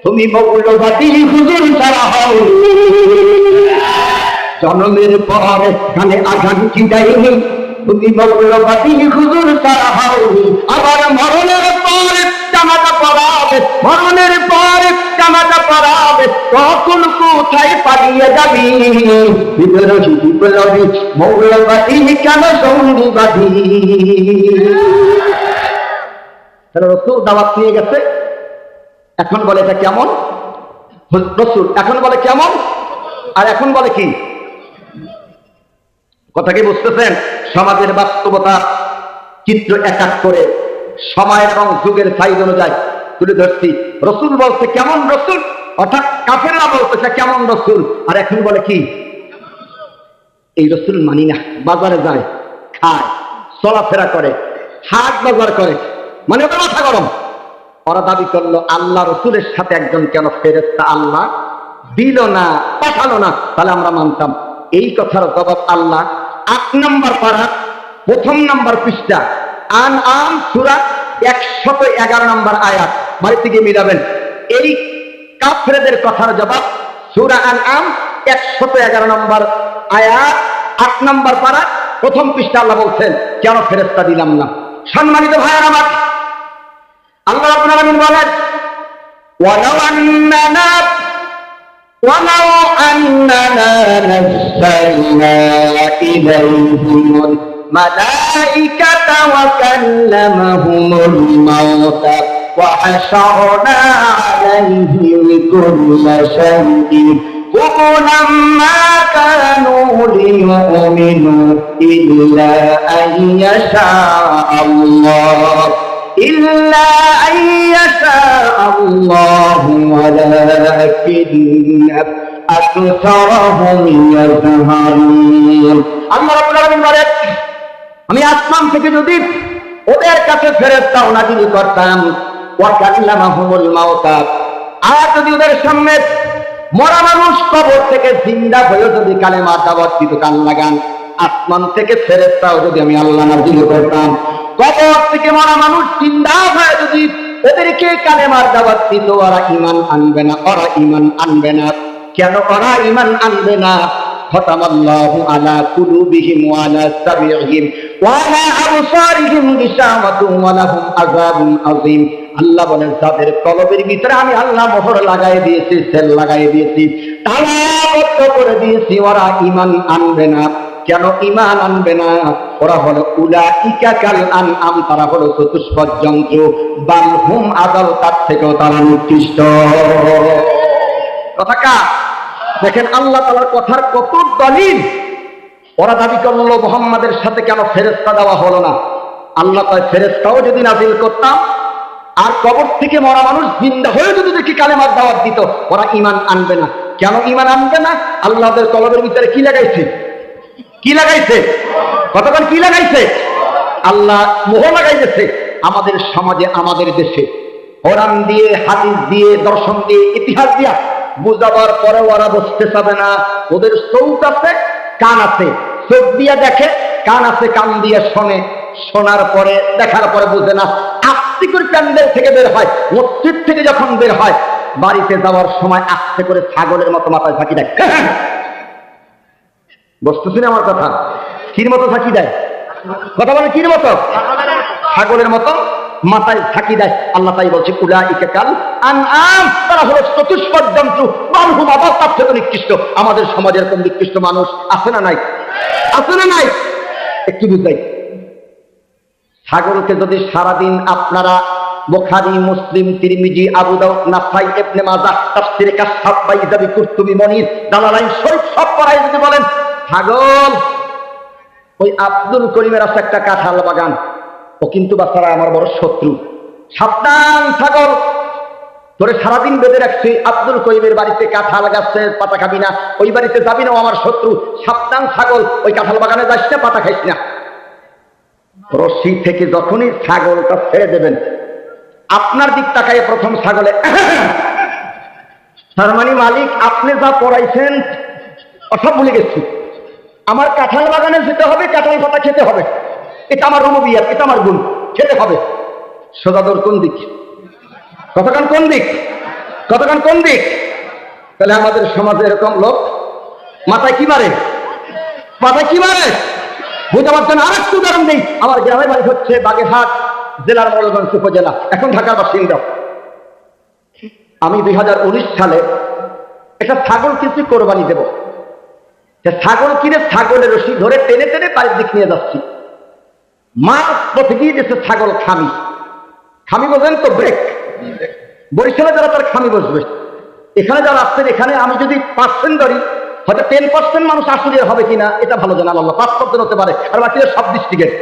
তুমি মৌলবাদী হুজুর ছাড়া হও। জন্মের পরে কানে আযান কি দেয়নি, তুমি মৌলবাদী হুজুর ছাড়া হও। আবার মরণের পরে জানাজা পড়াবে, মরণের পরে জানাজা পড়াবে, তখন কোথায় পালিয়ে যাবি, বিদ্রোহী বিপ্লবী মৌলবাদী কেন জঙ্গিবাদী। তাহলে রাসূল দাওয়াত নিয়ে গেছে, এখন বলে এটা কেমন রাসূল, এখন বলে কেমন, আর এখন বলে কি, কথা কি বুঝতেছেন? সমাজের বাস্তবতা চিত্র এক এক করে সময় এবং যুগের সাইজ অনুযায়ী তুলে ধরছি। রাসূল বলছে কেমন রাসূল, অর্থাৎ কাফেররা বলতেছে কেমন রাসূল, আর এখন বলে কি এই রাসূল মানি না। বাজারে যায়, খায়, চলাফেরা করে, হাট বাজার করে, মানে ওটা মাথা গরম। ওরা দাবি করলো আল্লাহ রাসূলের সাথে একজন কেন ফেরেশতা আল্লাহ দিল না, পাঠালো না, তাহলে আমরা মানতাম। এই কথার জবাব আল্লাহ 8 নম্বর পারা 1 নম্বর পৃষ্ঠা আনআম সূরা 111 নম্বর আয়াত, বাড়ি থেকে মিলাবেন। এই কাফেরদের কথার জবাব সূরা আনআম 111 নম্বর আয়াত 8 নম্বর পারা 1 পৃষ্ঠা। আল্লাহ বলছেন কেন ফেরেশতা দিলাম না। সম্মানিত ভাইয়েরা আমার, আল্লাহ রাব্বুল আলামিন বলেন ওয়ালাউ أننا نزلنا إليهم الملائكة وكلمهم الموتى وحشرنا عليهم كل شيء قبلا ما كانوا ليؤمنوا إلا أن يشاء الله ولكن أكثرهم يجهلون আল্লাহ রাব্বুল আলামিন বলেন আমি আসমান থেকে যদি ওদের কাছে ফেরেশতা নাযিল করতাম ওয়া কাল্লামাহুমুল মাউতা আর যদি ওদের সামনে মরা মানুষ কবর থেকে জিন্দা হয়ে যদি কালেমার দাওয়াত দিত কান লাগান আসমান থেকে ফেরেশতাও যদি আমি আল্লাহ নাযিল করতাম কবর থেকে মরা মানুষ জিন্দা হয়ে যদি ওদেরকে কালেমার দাওয়াত দিত ওরা ঈমান আনবে না কেন ওরা ঈমান আনবে না খতামাল্লাহু আলা কুলুবিহিম ওয়া আলা সামিইহিম ওয়া আলা আবসারিহিম গিশাওয়াতুন ওয়া লাহুম আযাবুন আযীম আল্লাহ বলেন তাদের কলবের ভিতরে আমি আল্লাহ মোহর লাগাই দিয়েছি সেল লাগাই দিয়েছি তালাবদ্ধ করে দিয়েছি ওরা ঈমান আনবে না কেন ঈমান আনবে না ওরা হলো উলাইকা কাল আনআম তারা হলো চতুষ্পদ জন্তু বাল হুম আদাল তার থেকেও তারা নিকৃষ্ট কথা কা দেখেন আল্লাহ তাআলার কথার কত দলিল ওরা দাবি করলো মুহাম্মাদের সাথে কেন ফেরেশতা দেওয়া হলো না আল্লাহ তাই ফেরেশতাও যদি নাযিল করতাম আর কবর থেকে মরা মানুষ জিন্দা হয়ে যদি দেখি কালেমার দাওয়াত দিত ওরা ঈমান আনবে না কেন ঈমান আনবে না আল্লাহদের কলবের ভিতরে কি লাগাইছে কতক্ষণ কি লাগাইছে আল্লাহ মোহর লাগাইছে আমাদের সমাজে আমাদের দেশে কোরআন দিয়ে হাদিস দিয়ে দর্শন দিয়ে ইতিহাস দিয়া বুঝাবার পরে ওরা বুঝতে চাবে না ওদের চোখ আছে কান আছে চোখ দিয়ে দেখে কান আছে কান দিয়ে শোনে শোনার পরে দেখার পরে বুঝে না আস্তে করে প্যান্ডেল থেকে বের হয় মসজিদ থেকে যখন বের হয় বাড়িতে যাওয়ার সময় আস্তে করে ছাগলের মতো মাথায় ফাঁকি দেয় বুঝতেছি না আমার কথা কির মতো ফাঁকি দেয় কথা বলে কির মতো ছাগলের মতো মাথায় ফাঁকি দেয় আল্লাহ তাই বলছে উলাইকা কাল আনআম তারা হলো চতুষ্পদ জন্তু বাল হুম আযাব তার থেকে নিকৃষ্ট আমাদের সমাজের কোন নিকৃষ্ট মানুষ আছে না নাই একটু বুঝাই ছাগলকে যদি সারাদিন আপনারা বুখারী মুসলিম তিরমিজি আবু দাউদ নাসাই ইবনে মাজাহ তাফসীরে কাশফ বাইজাবি কুরতুবী মনির দালালাইন শরীফ সব পড়ায় যদি বলেন ছাগল ওই আব্দুল করিমের আছে একটা কাঁঠাল বাগান ও কিন্তু বাচ্চারা আমার বড় শত্রু সাবধান ছাগল তোরে সারাদিন বেঁধে রাখছি আব্দুল করিমের বাড়িতে কাঁঠাল গাছের পাতা খাবি না ওই বাড়িতে যাবি না আমার শত্রু সাবধান ছাগল ওই কাঁঠাল বাগানে যাস না পাতা খাইস না রশি থেকে যখনই ছাগলটা ছেড়ে দেবেন আপনার দিক তাকায় প্রথম ছাগলে তার মানে মালিক আপনি যা পড়াইছেন সব ভুলে গেছি আমার কাঁঠাল বাগানে যেতে হবে কাঁঠাল পাতা খেতে হবে এটা আমার রুমবিয়াত এটা আমার গুণ খেতে হবে সোজাদর কোন দিক কতক্ষণ কোন দিক তাহলে আমাদের সমাজে এরকম লোক মাথায় কি মারে বুঝাবার জন্য আর একটু উদাহরণ দিই আমার গ্রামের বাড়ি হচ্ছে বাগেরহাট জেলার মোড়লগঞ্জ উপজেলা এখন ঢাকার বাসিন্দা আমি 2019 সালে একটা ছাগল কিছু কোরবানি দেব ছাগল কিনে ছাগলের রশি ধরে টেনে টেনে বাড়ির দিক নিয়ে যাচ্ছি মাছ পথে গিয়ে গেছে ছাগল খামি বোঝেন তো ব্রেক বরিশালে যারা তার খামি বসবে এখানে যারা আসছেন এখানে আমি যদি 5% ধরি হয়তো 10% মানুষ আসলে হবে কিনা এটা ভালো জানা আল্লাহ 5% হতে পারে আর বাকিরা সব ডিস্ট্রিক্টের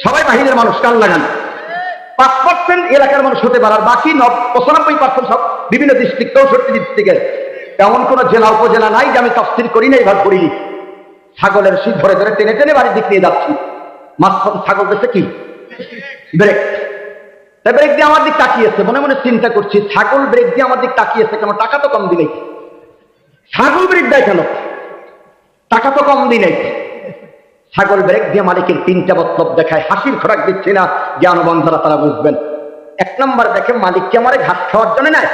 সবাই বাহিরের মানুষ কান লাগান 5% এলাকার মানুষ হতে পারে আর বাকি 95% সব বিভিন্ন ডিস্ট্রিক্ট 64 ডিস্ট্রিক্টের এমন কোন জেলা উপজেলা নাই যে আমি তাফসীর করি না এইভাবে করিনি ছাগলের শীত ধরে ধরে টেনে টেনে বাড়ির দিক নিয়ে যাচ্ছি মাঝখানে ছাগল দেখছে কি ব্রেক ব্রেক দিয়ে আমার দিক তাকিয়েছে মনে মনে চিন্তা করছি ছাগল ব্রেক দিয়ে আমার দিক তাকিয়েছে কেন টাকা তো কম দিনে ছাগল ব্রেক দেয় কেন টাকা তো কম দিনে ছাগল ব্রেক দিয়ে মালিকের 3টা মতলব দেখায় হাসির খোরাক দিচ্ছে না জ্ঞানবান যারা তারা বুঝবেন 1 নম্বর দেখে মালিককে আমারে ঘাস খাওয়ার জন্য নেয়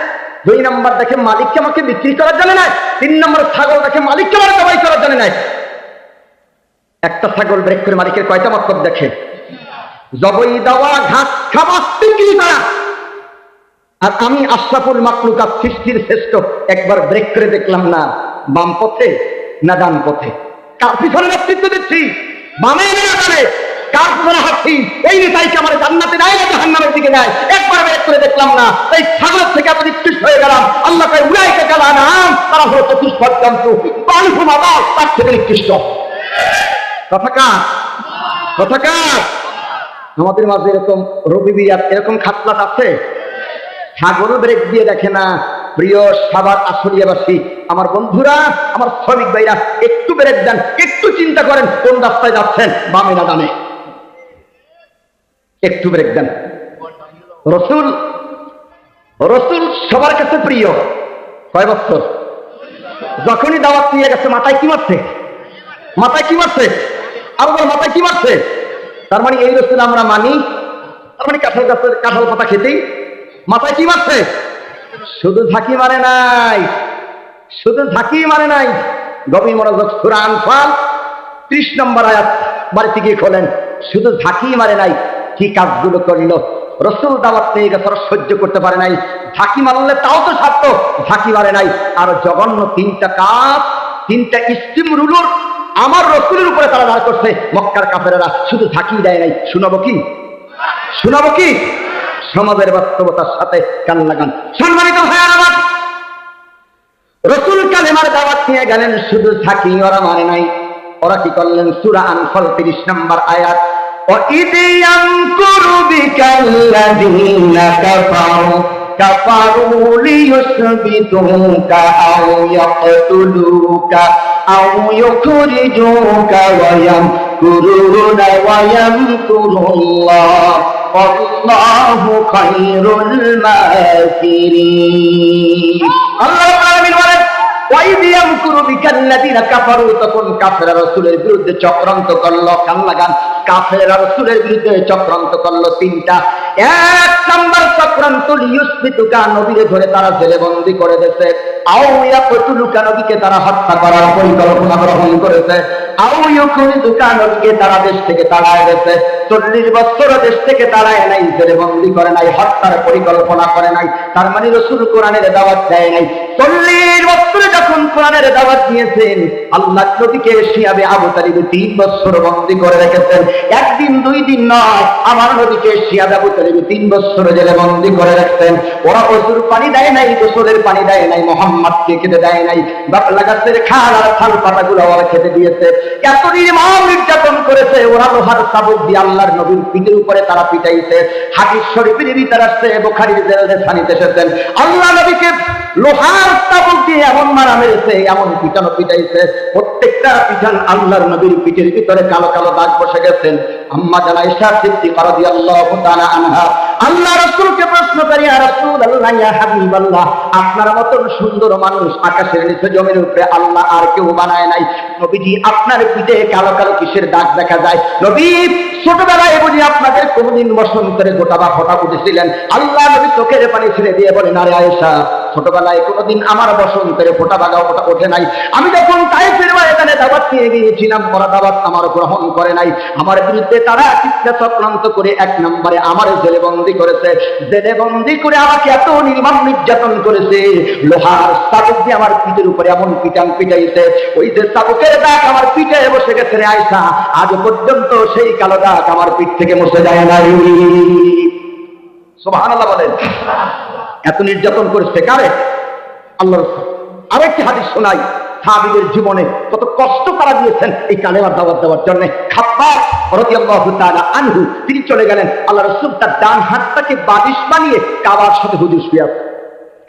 2 নম্বর দেখে মালিককে আমাকে বিক্রি করার জন্য নেয় 3 নম্বর ছাগল দেখে মালিককে আমারে জবাই করার জন্য নেয় একটা ছাগল ব্রেক করে মালিকের কয়টা মতলব দেখে জবাই দেওয়া ঘাস খাওয়া বিক্রি করা আর আমি আশরাফুল মাখলুকাত সৃষ্টির শ্রেষ্ঠ, একবার ব্রেক করে দেখলাম না বাম পথে না ডান পথে, কার পিছনে নেতৃত্ব দিচ্ছি, বামে না ডানে, কার পিছনে হাঁটছি, এই নেতাইকে আমার জান্নাতে নেয় না জাহান্নামের দিকে নেয়, একবার ব্রেক করে দেখলাম না, এই ছাগলের থেকে এত নিকৃষ্ট হয়ে গেলাম। আল্লাহ কয় উলাইকা কাল আনআম, তারা হলো চতুষ্পদ জন্তু, বালহুম আযাল, তার থেকে নিকৃষ্ট। কথা কার? কথা কার? আমাদের মাঝে এরকম রবি বিরাট এরকম খাতলাত আছে? ছাগল ব্রেক দিয়ে দেখে না। প্রিয় সাভার আসরিয়াবাসী, আমার বন্ধুরা, আমার শ্রমিক ভাইরা, একটু ব্রেক দেন, একটু চিন্তা করেন কোন রাস্তায় যাচ্ছেন, বামে না ডানে, একটু ব্রেক দেন। রসুল রসুল সবার কাছে প্রিয়। কয় বছর? যখনই দাওয়াত নিয়ে গেছে মাথায় কি মারছে? মাথায় কি মারছে? আর বল মাথায় কি মারছে? তার মানে এই রসুল আমরা মানি, তার মানে কাঁঠাল গাছের কাঁঠাল পাতা খেতেই মাথায় কি মারছে? শুধু ঝাঁকি মারে নাই, শুধু ঝাঁকি মারে নাই। গভীর মনোযোগ, সূরা আনফাল 30 নম্বর আয়াত বাড়িতে গিয়ে খোলেন। শুধু ঝাঁকি মারে নাই, কি কাজগুলো করলো রসুল দাওয়াত নিয়ে গেছে, সহ্য করতে পারে নাই। ঝাঁকি মারলে তাও তো ছাড়তো, ঝাঁকি মারে নাই। আর জঘন্য 3টা কাজ, 3টা স্টিম রুলার আমার রসুলের উপরে তারা দাঁড় করছে। মক্কার কাফেরেরা শুধু ঝাঁকি দেয় নাই। শোনাবো কি? শোনাবো কি? সমাজের বাস্তবতার সাথে কান লাগান। সম্মানিত ভাইয়ার আমার, রসুল কালেমার দাওয়াত নিয়ে গেলেন, শুধু ঝাঁকি ওরা মানে নাই। ওরা কি করলেন? সূরা আনফাল 30 নম্বর আয়াত, وَإِذْ يَمْكُرُ بِكَ الَّذِينَ كَفَرُوا لِيُثْبِتُوكَ أَوْ يَقْتُلُوكَ أَوْ يُخْرِجُوكَ وَيَمْكُرُونَ وَيَمْكُرُ اللَّهُ وَاللَّهُ خَيْرُ الْمَاكِرِينَ। আল্লাহ রাব্বুল আলামিন বলেন, وَإِذْ يَمْكُرُ بِكَ الَّذِينَ كَفَرُوا, তখন কাফেররা রাসূলের বিরুদ্ধে চক্রান্ত করলো। কান লাগান, কাফেররা রাসূলের বিরুদ্ধে চক্রান্ত করলো 3টা। 1 নাম্বার চক্রান্ত, লিয়ুসবিতুকা, নবীকে ধরে তারা জেলে বন্দী করে দিয়েছে। আও ইয়াকতুলুকা, নবীকে তারা হত্যা করার পরিকল্পনা গ্রহণ করেছে। আও ইউখরিজুকা, নবীকে তারা দেশ থেকে তাড়ায় দিয়েছে। 40 বছর দেশ থেকে তাড়ায় নাই, জেলে বন্দী করে নাই, হত্যার পরিকল্পনা করে নাই। তার মানে রাসূল কোরআনের দাওয়াত দেয় নাই। 40 বছর যখন কোরআনের দাওয়াত দিয়েছেন, আল্লাহ নবীকে শিয়াবে আবু তালিব 3 বছর বন্দী করে রেখেছেন। 1 দিন 2 দিন নয়, আমার নবীকে শিয়াবে আবু তালিব 3 বছর জেলে বন্দী করে রাখতেন। ওরা ওযুর পানি দেয় নাই, গোসলের পানি দেয় নাই, মোহাম্মদকে খেতে দেয় নাই। বাবলা গাছের খাল আর থাল পাতাগুলো ওরা খেতে দিয়েছে। এত নির্যাতন করেছে। ওরা লোহার চাবুক দিয়ে আল্লাহর নবীর পিঠের উপরে তারা পিটাইছে। হাদিস শরীফের ভিতরে আসছে, বুখারীর জেলদের সানিতে এসেছেন, আল্লাহ নবীকে লোহার চাবুক দিয়ে এমন মারা মেরেছে, এমন পিটানো পিটাইছে, প্রত্যেকটা পিটান আল্লাহর নবীর পিঠের ভিতরে কালো কালো দাগ বসে গেছেন। আম্মা জান আয়েশা সিদ্দিকা রাদিয়াল্লাহু তাআলা আনহা আল্লাহ রাসূলকে প্রশ্ন করে, ইয়া রাসূলুল্লাহ, ইয়া হাবিবাল্লাহ, আপনার মতন সুন্দর মানুষ আকাশের নিচে জমির উপরে আল্লাহ আর কেউ বানায় নাই। নবীজি, আপনার পিঠে কালো কালো কিসের দাগ দেখা যায়? নবী, ছোটবেলায় বুঝি আপনাদের কোনদিন বসন্তের গোটা বা ফোঁটা উঠেছিলেন? আল্লাহ নবী চোখের পানি ছেড়ে দিয়ে বলেন, আরে আয়েশা, ছোটবেলায় কোনদিন আমার বসন্তের ফোঁটা বাগা ফোঁটা ওঠে নাই। আমি যখন তায়েফের ময়দানে দাওয়াত নিয়ে গিয়েছিলাম, ওরা দাওয়াত আমার গ্রহণ করে নাই। আমার বিরুদ্ধে তারা চিন্তা চক্রান্ত করে 1 নম্বরে আমার জেলে বন্দী করেছে। জেলে বন্দী করে আমাকে এত নির্মম নির্যাতন করেছে, লোহার চাবুক দিয়ে আমার পিঠের উপরে এমন পিটান পিটাইছে, ওই যে চাবুকের দাগ আমার পিঠে বসে গেছে রে আয়েশা, আজ পর্যন্ত সেই কালো দাগ আমার পিঠ থেকে মুছে যায় নাই। সুবহানাল্লাহ বলেন। এত নির্যাতন করেছে কারে? আল্লাহ রাসূল। আরেকটি হাদিস শোনাই, সাহাবীদের জীবনে কত কষ্ট তারা দিয়েছেন এই কালেমার দাওয়াত দেওয়ার জন্য। খাব্বাব রাদিয়াল্লাহু তাআলা আনহু, তিনি চলে গেলেন, আল্লাহ রাসূল তার ডান হাতটাকে বালিশ বানিয়ে কাবার সাথে হুজুর শুয়ে আছে।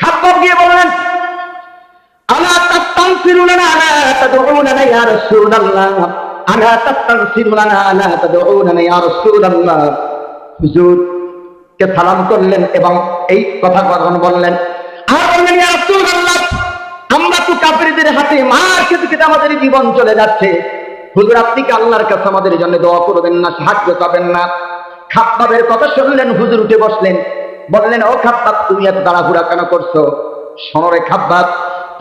খাব্বাব গিয়ে বললেন, আলা তাস্তানফিরুনা আলা তাদউনা ইয়া রাসূলুল্লাহ, আলা তাস্তানফিরুনা আলা তাদউনা ইয়া রাসূলুল্লাহ। হুজুর কে সালাম করলেন এবং এই কথা বললেন, আর বললেন, ইয়া রাসূলুল্লাহ, আমরা তো কাফেরদের হাতে মার খেতে খেতে আমাদের জীবন চলে যাচ্ছে। হুজুর, আপনি কি আল্লাহর কাছে আমাদের জন্য দোয়া করবেন না, সাহায্য পাবেন না? খাব্বাবের কথা শুনলেন, হুজুর উঠে বসলেন, বললেন, ও খাব্বাব, তুমি এত তাড়াহুড়া কেন করছো? শোনো রে খাব্বাব,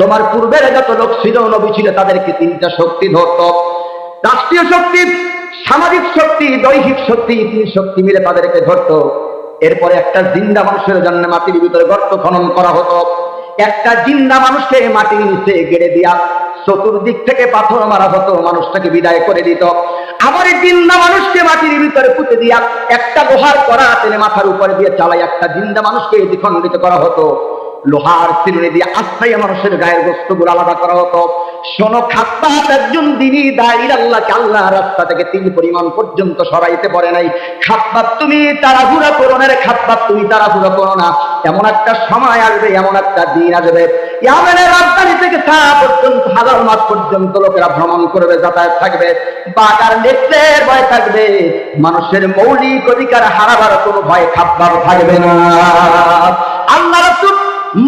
তোমার পূর্বের যত লোক ছিল, নবী ছিল, তাদেরকে 3টা শক্তি ধরত। রাষ্ট্রীয় শক্তি, সামাজিক শক্তি, দৈহিক শক্তি, 3 শক্তি মিলে তাদেরকে ধরত। এরপরে একটা জিন্দা মানুষের জন্য মাটির ভিতরে গর্ত খনন করা হতো। একটা জিন্দা মানুষকে মাটির নিচে গেড়ে দিয়া চতুর্দিক থেকে পাথর মারা হতো, মানুষটাকে বিদায় করে দিত। আবার এই জিন্দা মানুষকে মাটির ভিতরে পুঁতে দিয়া একটা লোহার কড়া টেনে মাথার উপরে দিয়ে চালাই একটা জিন্দা মানুষকে দ্বিখণ্ডিত করা হতো। লোহার চিরুনি দিয়ে আস্তায় মানুষের গায়ের গোস্তগুলো আলাদা করা হতো। শোনো, খাব্বাব একজন দিনই দাঁড়িয়ে আল্লাহকে আল্লাহ রাস্তা থেকে 3 পরিমাণ পর্যন্ত সরাইতে পারে নাই। খাব্বাব তুমি তাড়াহুড়া করো না রে, খাব্বাব তুমি তাড়াহুড়া করো না। এমন একটা সময় আসবে, এমন একটা দিন আসবে, ইয়ামেনের রাজধানী থেকে তা পর্যন্ত 1000 মাস পর্যন্ত লোকেরা ভ্রমণ করবে, যাতায়াত থাকবে, বাগার নেত্রের ভয় থাকবে, মানুষের মৌলিক অধিকার হারাবার কোনো ভয় খাব্বাব থাকবে না। আল্লাহ রাসূল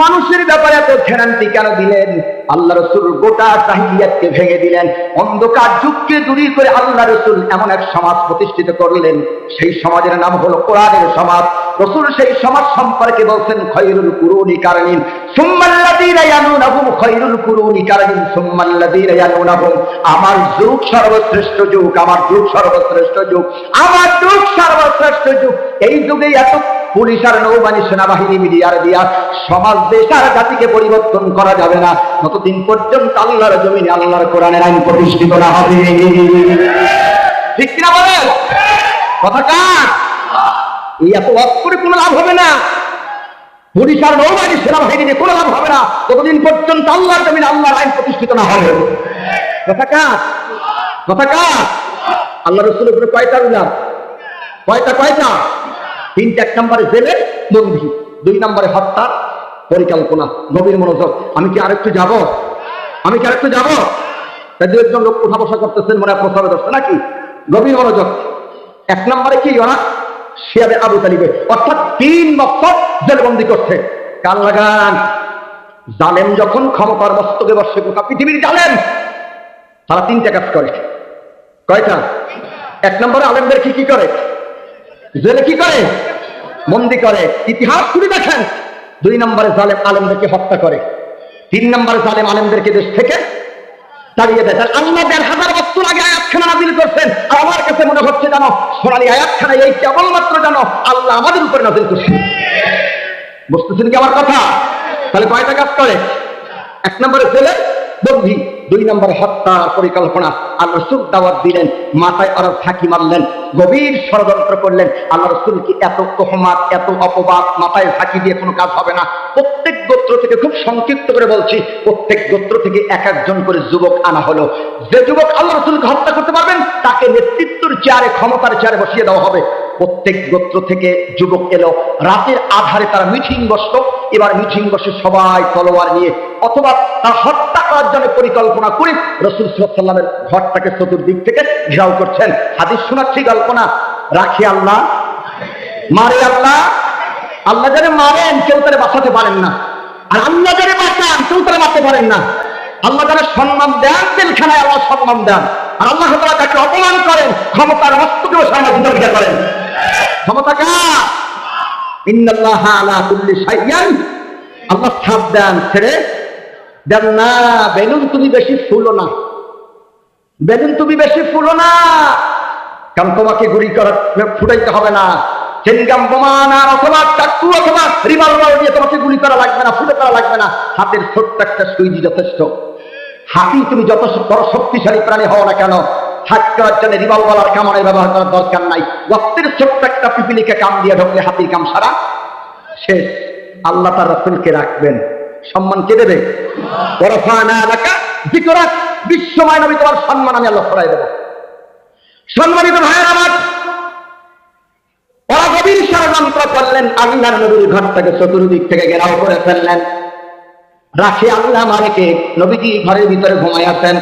মানুষের ব্যাপারে এত গ্যারান্টি কেন দিলেন? আল্লাহ রাসূল গোটা জাহিলিয়াতকে ভেঙে দিলেন, অন্ধকার যুগকে দূরী করে আল্লাহ রাসূল এমন এক সমাজ প্রতিষ্ঠিত করলেন, সেই সমাজের নাম হলো কোরআনের সমাজ। রাসূল সেই সমাজ সম্পর্কে বলছেন, খায়রুল কুরুনি কারনিন সুম্মাল্লাযীনা ইয়ালুনাহুম, খায়রুল কুরুনি কারনিন সুম্মাল্লাযীনা ইয়ালুনাহুম। আমার যুগ সর্বশ্রেষ্ঠ যুগ, আমার যুগ সর্বশ্রেষ্ঠ যুগ, আমার যুগ সর্বশ্রেষ্ঠ যুগ। এই যুগে এত পুলিশ আর নৌবাহিনী সেনাবাহিনী মিডিয়ার দিয়া সমাজ দেশ আর জাতিকে পরিবর্তন করা যাবে না যতদিন পর্যন্ত আল্লাহর জমিনে আল্লাহর কোরআনের আইন প্রতিষ্ঠিত না হবে। ঠিক কিনা বলেন? কথা কার? এই এত ওয়াজ করে কোনো লাভ হবে না, পুলিশ আর নৌবাহিনী সেনাবাহিনী দিয়ে কোনো লাভ হবে না ততদিন পর্যন্ত আল্লাহর জমিনে আল্লাহর আইন প্রতিষ্ঠিত না হবে। কথা কার? কথা কার? আল্লাহ রাসূলের উপরে কয়টা রুলার? কয়টা? 3টা। 1 নম্বরে জেলের বন্দী, 2 নম্বরে হত্যার পরিকল্পনা। নবীর মনোযোগ। আমি কি আরেকটু যাব? তাই 2-1 লোক উঠা বসা করতেছেন, মনে প্রস্তাবে ধরছে নাকি? নবীর মনোযোগ। 1 নম্বরে কি ওরা শিয়াবে আবু তালিবে, অর্থাৎ 3 বছর জেলবন্দি করছে। কান লাগান, জালেম যখন ক্ষমতার মস্তকে বসে, গোটা পৃথিবীর জালেম, তারা 3টা কাজ করে। কয়টা? 1 নম্বরে আলেমদের কি করে? জেলে কি করে? বন্দি করে। ইতিহাস খুলে দেখেন। 2 নম্বরে জালেম আলেমদেরকে হত্যা করে। 3 নম্বরে জালেম আলেমদেরকে দেশ থেকে তাড়িয়ে দেয়। আল্লাহ 1000 বছর আগে আয়াতখানা নাযিল করছেন, আর আমার কাছে মনে হচ্ছে জানো সোনালী আয়াতখানা এই কেবলমাত্র জানো আল্লাহ আমাদের উপরে নাযিল করছেন। বুঝতেছেন কি আমার কথা? তাহলে কয়টা কাজ করে? 1 নম্বরে জেলে বন্দী, 2 নম্বরে হত্যার পরিকল্পনা। আল্লাহ রাসূল দাওয়াত দিলেন, মাথায় ওরা ফাঁকি মারলেন, গভীর ষড়যন্ত্র করলেন। আল্লাহ রাসূল কি এত তোহমাত, এত অপবাদ, মাথায় ফাঁকি দিয়ে কোনো কাজ হবে না। প্রত্যেক গোত্র থেকে, খুব সংক্ষিপ্ত করে বলছি, প্রত্যেক গোত্র থেকে 1-1 করে যুবক আনা হলো। যে যুবক আল্লাহ রাসূলকে হত্যা করতে পারবেন তাকে নেতৃত্বের চেয়ারে, ক্ষমতার চেয়ারে বসিয়ে দেওয়া হবে। প্রত্যেক গোত্র থেকে যুবক এলো। রাতের আধারে তারা মিটিং বসতো। এবার মিটিং বসে সবাই তলোয়ার নিয়ে অথবা তার হত্যা করার জন্য পরিকল্পনা করে রাসূল সাল্লাল্লাহু আলাইহি ওয়াসাল্লামের ঘরটাকে চতুর্দিক থেকে ঘেরাও করছেন। হাদিস শোনাচ্ছি, কল্পনা রাখি আল্লাহ, মারে আল্লাহ। আল্লাহ যারা মারেন কেউ তারা বাঁচাতে পারেন না, আর আল্লাহ যারা বাঁচান কেউ তারা বাঁচতে পারেন না। আল্লাহ যারা সম্মান দেন জেলখানায় আল্লাহ সম্মান দেন, আর আল্লাহ তাআলা তাকে অপমান করেন, ক্ষমতার মস্তকে বসে বিতর্ক করেন। ক্ষমতা কার? ইন্নাল্লাহা আলা কুল্লি শাইইন, আল্লাহ ছাপ দেন, ছেড়ে দেন না। বেলুন তুমি বেশি ফুলো না, বেলুন তুমি বেশি ফুলো না, কারণ তোমাকে গুলি করা ফুটাইতে হবে না। চেনগাম বোমা না, অথবা চাকু অথবা রিভলভার দিয়ে তোমাকে গুলি করা লাগবে না, ফুটে করা লাগবে না। হাতের ছোট্ট একটা সুইজি যথেষ্ট। হাতি তুমি যত বড় শক্তিশালী প্রাণী হও না কেন, হাত করার জন্য রিভলভার কামানের ব্যবহার করার দরকার নাই। রক্তের ছোট্ট একটা পিপিলিকে কাম দিয়ে ঢুকলে হাতির কাম সারা শেষ। আল্লাহ তার রাসূলকে রাখবেন, সম্মান কে দেবে? ওয়ারাফানা লাকা যিকরাক, বিশ্বময় নবী তোমার সম্মান আমি আল্লাহ ছড়াই দেব। সম্মানিত ভাইয়ের আমার, ওরা গভীর ষড়যন্ত্র করলেন, আল্লাহর নবীর ঘরটাকে চতুর্দিক থেকে ঘেরাও করে ফেললেন। রাখে আল্লাহ মারেকে নবীজি ঘরের ভিতরে ঘুমায় আছেন।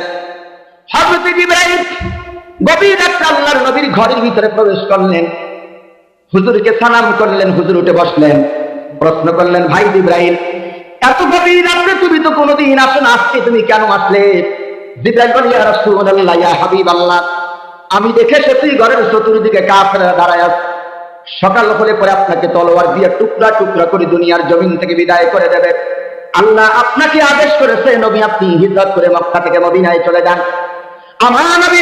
হযরত জিবরাইল গভীর রাতে আল্লাহর নবীর ঘরের ভিতরে প্রবেশ করলেন, হুজুরকে সালাম করলেন, হুজুর উঠে বসলেন, প্রশ্ন করলেন, ভাই জিবরাইল, এত গভীর রাতে তুমি তো কোনোদিন আসো না, আজকে তুমি কেন আসলে? জিবরাইল বলল, ইয়া রাসূলুল্লাহ, ইয়া হাবিবাল্লাহ, আমি দেখে এসেছি ঘরের চতুর্দিকে কাফেররা দাঁড়ায় আছে। সকাল হলে পরে আপনাকে তলোয়ার দিয়ে টুকরা টুকরা করে দুনিয়ার জমিন থেকে বিদায় করে দেবে। আল্লাহ আপনাকে আদেশ করেছে, নবী আপনি হিজরত করে মক্কা থেকে মদিনায় চলে যান। আমার নবী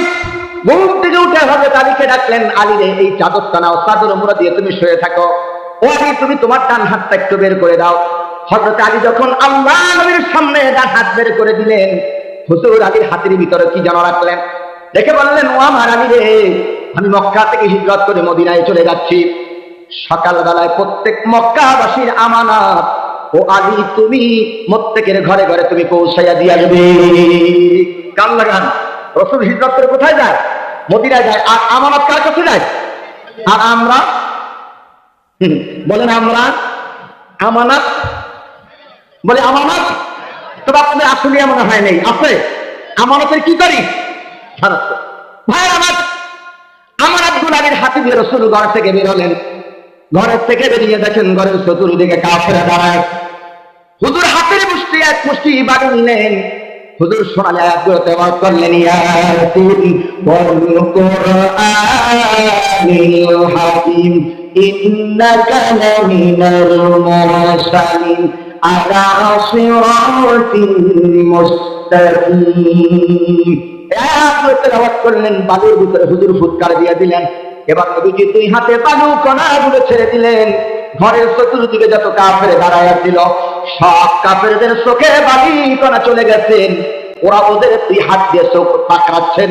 ঘুম থেকে উঠে হযরত আলীকে ডাকলেন, আলী রে, এই চাদরটা নাও, চাদর মুড়া দিয়ে তুমি শুয়ে থাকো। ও আলী তুমি তোমার ডান হাতটা একটু বের করে দাও। হযরত আলী যখন আল্লাহ নবীর সামনে ডান হাত বের করে দিলেন, হুজুর আলীর হাতের ভিতরে কি যেন রাখলেন, দেখে বললেন ও আমার আলী রে, আমি মক্কা থেকে হিজরত করে মদিনায় চলে যাচ্ছি। সকালবেলায় প্রত্যেক মক্কাবাসীর আমানত ও আলী তুমি প্রত্যেকের ঘরে ঘরে তুমি পৌঁছাইয়া দিয়ে আসবে। কান লাগান, রাসূল হিজরত করে কোথায় যায়? মদিনায় যায়। আর আমানত কার কাছে যায়? আর আমরা বলেন আমরা আমানত বলে আমানত, তবে আপনাদের আসলে এমন হয় নাই, আছে আমানতের কি করি ভাই আমার আমানত গুলামের হাতে দিয়ে রাসূল ঘর থেকে বের হলেন। ঘরের থেকে বেরিয়ে দেখেন ঘরের চতুর্দিকে কাফেররা দাঁড়ায়। হুজুর হাতের মুষ্টি এক মুষ্টি বাড়ি নিলেন। হুজুর শোনালে আয়াতগুলো তেলাওয়াত করলেন, ইয়াসিন ওয়াল কুরআনিল হাকিম ইন্নাকা লামিনাল মুরসালিন আলা সিরাতিন মুস্তাকিম। আয়াতগুলো তেলাওয়াত করলেন, বালুর ভিতরে হুজুর ফুৎকার দিয়ে দিলেন। এবার নবীজি দুই হাতে বালু কণাগুলো ছেড়ে দিলেন। ঘরের চতুর্দিকে যত কাফের দাঁড়ায় ছিল সব কাফেরদের চোখে বালি কণা চলে গেছেন। ওরা ওদের দুই হাত দিয়ে চোখ পাকড়াচ্ছেন।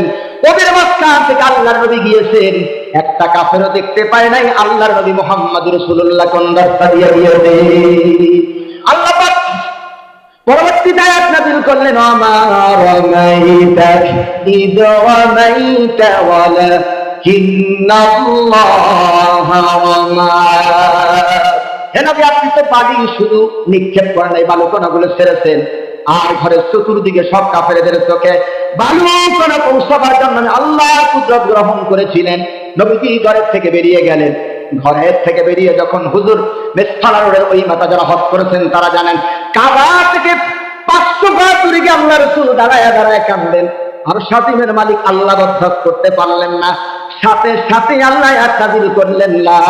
ওদের মাঝখান থেকে আল্লাহর নবী গিয়েছেন, একটা কাফেরও দেখতে পায় নাই আল্লাহর নবী মুহাম্মদ রাসূলুল্লাহ কোন রাস্তা দিয়ে গিয়েছে। আল্লাহ পাক পরবর্তী আয়াত নাযিল করলেন, আমা রামাইতা ইদ রামাইতা ওয়ালা হে নবী আপনি তো বালি শুধু নিক্ষেপ করেন নাই, বালুকণাগুলো ছেড়েছেন। আর ঘরের চতুর্দিকে সব কাফেরদের চোখে বালুকণা পৌঁছাবার জন্য আল্লাহ কুদরত গ্রহণ করেছিলেন। নবীজি ঘরের থেকে বেরিয়ে গেলেন। ঘরের থেকে বেরিয়ে যখন হুজুর মেসফালা রোডের ওই মাথা যারা হজ করেছেন তারা জানেন, কাবা থেকে 500 গজ দূরে গিয়ে আল্লাহ রাসূল দাঁড়ায় দাঁড়ায় কাঁদলেন। আর শাতিমের মালিক আল্লাহ বরদাস্ত করতে পারলেন না। সাথে সাথে আল্লাহ আয়াত নাযিল করলেন, লা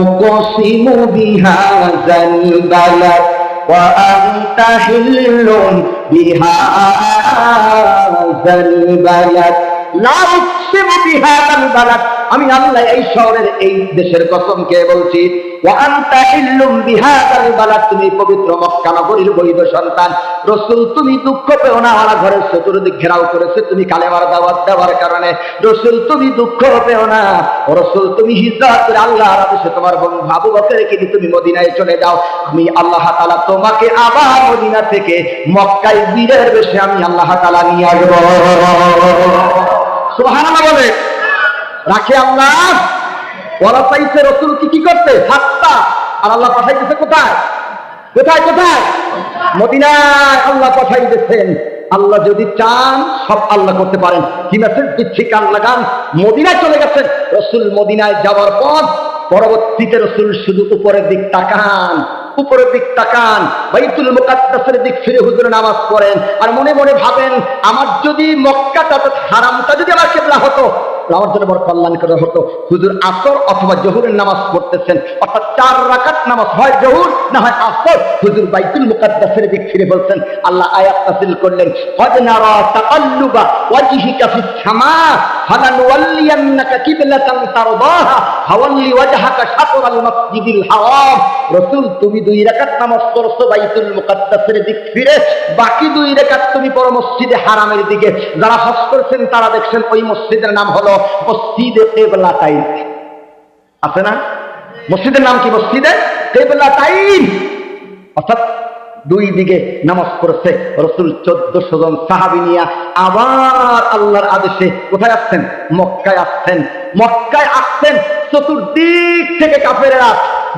উকসিমু বিহাযাল বালাদ ওয়া আনতা হিল্লুন বিহাযাল বালাদ, লা উকসিমু বিহাযাল বালাদ, আমি আল্লাহ এই শহরের এই দেশের কসম কে বলছি, ওয়া আনতা হিল্লুম বিহাযাল বালাদ, তুমি পবিত্র মক্কা নগরীর বৈধ সন্তান। রাসূল তুমি দুঃখ পেও না, আমার ঘরের চতুর্দিক ঘেরাও করেছে তুমি কালেমার দাওয়াত দেওয়ার কারণে। রাসূল তুমি দুঃখ পেও না, রাসূল তুমি হিজরত করে আল্লাহর আদেশে তোমার বন্ধু আবু বকরকে নিয়ে তুমি মদিনায় চলে যাও। আমি আল্লাহ তাআলা তোমাকে আবার মদিনা থেকে মক্কায় বীরের বেশে আমি আল্লাহ তাআলা নিয়ে আসব। সুবহানাল্লাহ বলে রাখে আল্লাহ। ওরা চাইছে রাসূল কি করতে থাকতা, আর আল্লাহ পাঠাইতেছে কোথায় কোথায় কোথায়? মদিনায় আল্লাহ পাঠাইতেছেন। আল্লাহ যদি চান সব আল্লাহ করতে পারেন। কি মেসেজ দিচ্ছি কান লাগান। মদিনায় চলে গেছেন রাসূল। মদিনায় যাওয়ার পর পরবর্তীতে রাসূল শুধু উপরের দিক তাকান, উপরের দিক তাকান, বাইতুল মুকাদ্দাসের দিক ফিরে হুজুর নামাজ পড়েন। আর মনে মনে ভাবেন, আমার যদি মক্কাটা হারামটা যদি আমার কিবলা হতো আমার জন্য বড় কল্যাণ করে হতো। হুজুর আসর অথবা জোহরের নামাজ পড়তেছেন, অর্থাৎ 4 রাকাত নামাজ, হয় জোহর না হয় আসর। হুজুর বাইতুল মুকাদ্দাসের দিক ফিরে বলছেন। আল্লাহ আয়াত নাযিল করলেন, ক্বাদ নারা তাকাল্লুবা ওয়াজহিকা ফিস সামা ফালানুওয়াল্লিয়ান্নাকা কিবলাতান তারদাহা ফাওয়াল্লি ওয়াজহাকা শাতরাল মাসজিদিল হারাম। রাসূল তুমি 2 রাকাত নামাজ পড়ছো বাইতুল মুকাদ্দাসের দিক ফিরে, বাকি 2 রাকাত তুমি পড়ো মসজিদে হারামের দিকে। যারা হজ করেছেন তারা দেখছেন ওই মসজিদের নাম হলো মসজিদে কিবলাতাইন। আছে না? মসজিদের নাম কি? মসজিদে কিবলাতাইন। অর্থাৎ 2 দিকে নামাজ পড়ছে রাসূল। 1400 জন সাহাবী নিয়ে আবার আল্লাহর আদেশে কোথায় আসছেন? মক্কায় আসছেন। মক্কায় আসছেন, চতুর্দিক থেকে কাফেররা